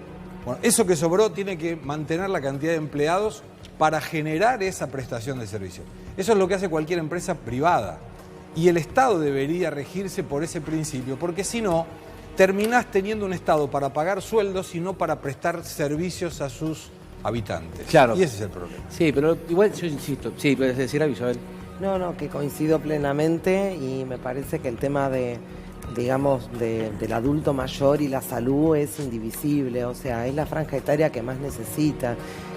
Bueno, eso que sobró tiene que mantener la cantidad de empleados para generar esa prestación de servicio. Eso es lo que hace cualquier empresa privada. Y el Estado debería regirse por ese principio, porque si no, terminás teniendo un Estado para pagar sueldos y no para prestar servicios a sus habitantes. Claro. Y ese es el problema. Sí, pero igual yo insisto. Sí, puedes decir algo, Isabel. No, que coincido plenamente y me parece que el tema de digamos, del adulto mayor y la salud es indivisible, o sea, es la franja etaria que más necesita.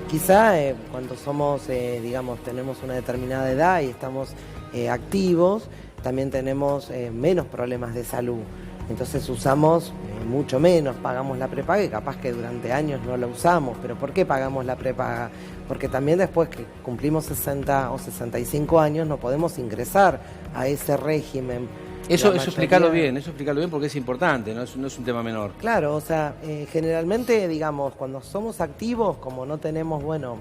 Quizá cuando somos, digamos, tenemos una determinada edad y estamos activos, también tenemos menos problemas de salud. Entonces usamos mucho menos, pagamos la prepaga y capaz que durante años no la usamos. ¿Pero por qué pagamos la prepaga? Porque también después que cumplimos 60 o 65 años no podemos ingresar a ese régimen. Eso explicarlo bien porque es importante, no es un tema menor. Claro, o sea, generalmente, digamos, cuando somos activos, como no tenemos, bueno,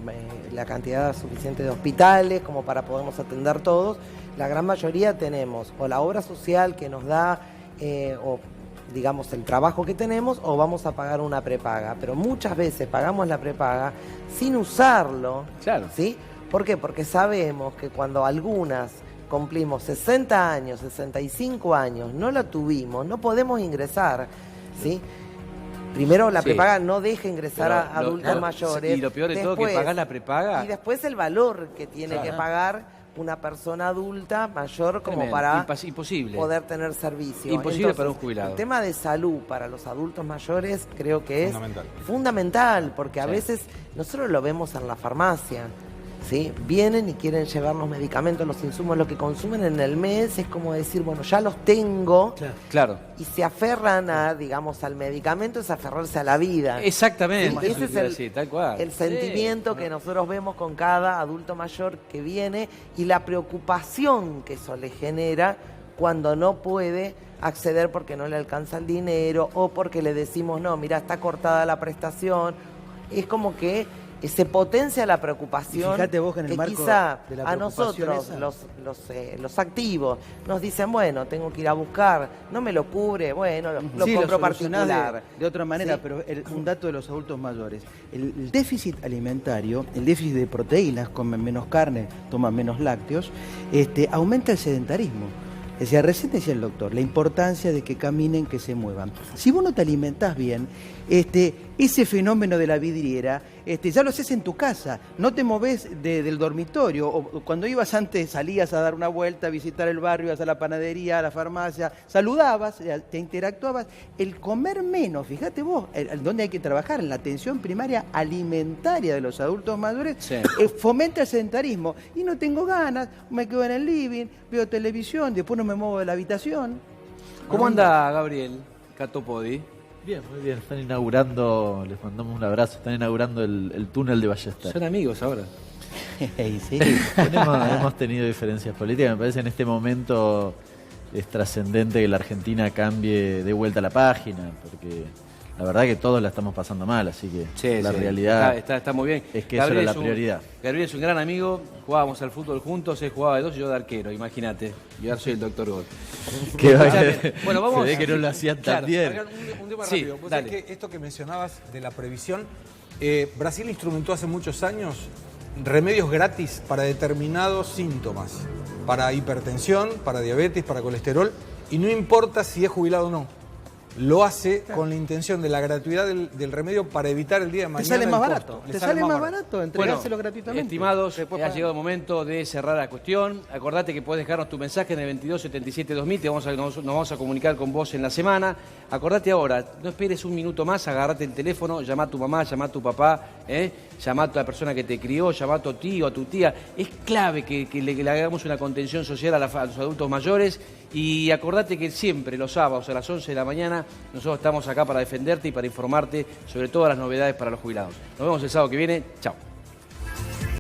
la cantidad suficiente de hospitales como para podernos atender todos, la gran mayoría tenemos o la obra social que nos da, o digamos el trabajo que tenemos, o vamos a pagar una prepaga. Pero muchas veces pagamos la prepaga sin usarlo. Claro. ¿Sí? ¿Por qué? Porque sabemos que cuando algunas cumplimos 60 años, 65 años, no la tuvimos, no podemos ingresar, ¿sí? Primero la prepaga no deja ingresar a adultos mayores. Y lo peor de todo que pagar la prepaga. Y después el valor que tiene que pagar una persona adulta mayor como para imposible poder tener servicio. Imposible. Entonces, para un jubilado. El tema de salud para los adultos mayores creo que es fundamental, porque a veces nosotros lo vemos en la farmacia. ¿Sí? Vienen y quieren llevar los medicamentos, los insumos, lo que consumen en el mes, es como decir, bueno, ya los tengo. Claro. Y se aferran a, digamos, al medicamento, es aferrarse a la vida. Exactamente. ¿Sí? Ese es tal cual. el sentimiento que nosotros vemos con cada adulto mayor que viene y la preocupación que eso le genera cuando no puede acceder porque no le alcanza el dinero o porque le decimos, no, mira, está cortada la prestación. Es como que se potencia la preocupación. Y fíjate vos que en el marco quizá de la a nosotros, los activos, nos dicen, bueno, tengo que ir a buscar, no me lo cubre, bueno, lo compro particular. De otra manera, ¿sí? Pero un dato de los adultos mayores. El déficit alimentario, el déficit de proteínas, comen menos carne, toman menos lácteos, aumenta el sedentarismo. Decía, recién decía el doctor, la importancia de que caminen, que se muevan. Si vos no te alimentás bien, ese fenómeno de la vidriera, ya lo haces en tu casa, no te movés del dormitorio, o cuando ibas antes salías a dar una vuelta, a visitar el barrio, ibas a la panadería, a la farmacia, saludabas, te interactuabas. El comer menos, fíjate vos, donde hay que trabajar, en la atención primaria alimentaria de los adultos mayores, fomenta el sedentarismo. Y no tengo ganas, me quedo en el living, veo televisión, después no me muevo de la habitación. ¿Cómo anda Gabriel Catopodi? Bien, muy bien. Están inaugurando, les mandamos un abrazo, están inaugurando el túnel de Ballester. Son amigos ahora. Sí, hemos tenido diferencias políticas. Me parece en este momento es trascendente que la Argentina cambie de vuelta la página, porque la verdad que todos la estamos pasando mal, así que la realidad está muy bien. Es que Gabriel eso era la prioridad. Gabriel es un gran amigo, jugábamos al fútbol juntos, él jugaba de 2 y yo de arquero, imagínate. Yo ahora soy el Dr. God. Bueno, vamos. Se ve que no lo hacían tan bien. Un tema rápido. ¿Vos sabés que esto que mencionabas de la previsión, Brasil instrumentó hace muchos años remedios gratis para determinados síntomas, para hipertensión, para diabetes, para colesterol, y no importa si es jubilado o no. Lo hace con la intención de la gratuidad del remedio para evitar el día de mañana. Te sale más barato. Te sale más barato entregárselo gratuitamente. Estimados, ha llegado el momento de cerrar la cuestión. Acordate que puedes dejarnos tu mensaje en el 2277-2000. Nos vamos a comunicar con vos en la semana. Acordate ahora, no esperes un minuto más, agarrate el teléfono, llama a tu mamá, llama a tu papá, llama a la persona que te crió, llama a tu tío, a tu tía. Es clave que le hagamos una contención social a los adultos mayores. Y acordate que siempre, los sábados a las 11 de la mañana, nosotros estamos acá para defenderte y para informarte sobre todas las novedades para los jubilados. Nos vemos el sábado que viene. Chao.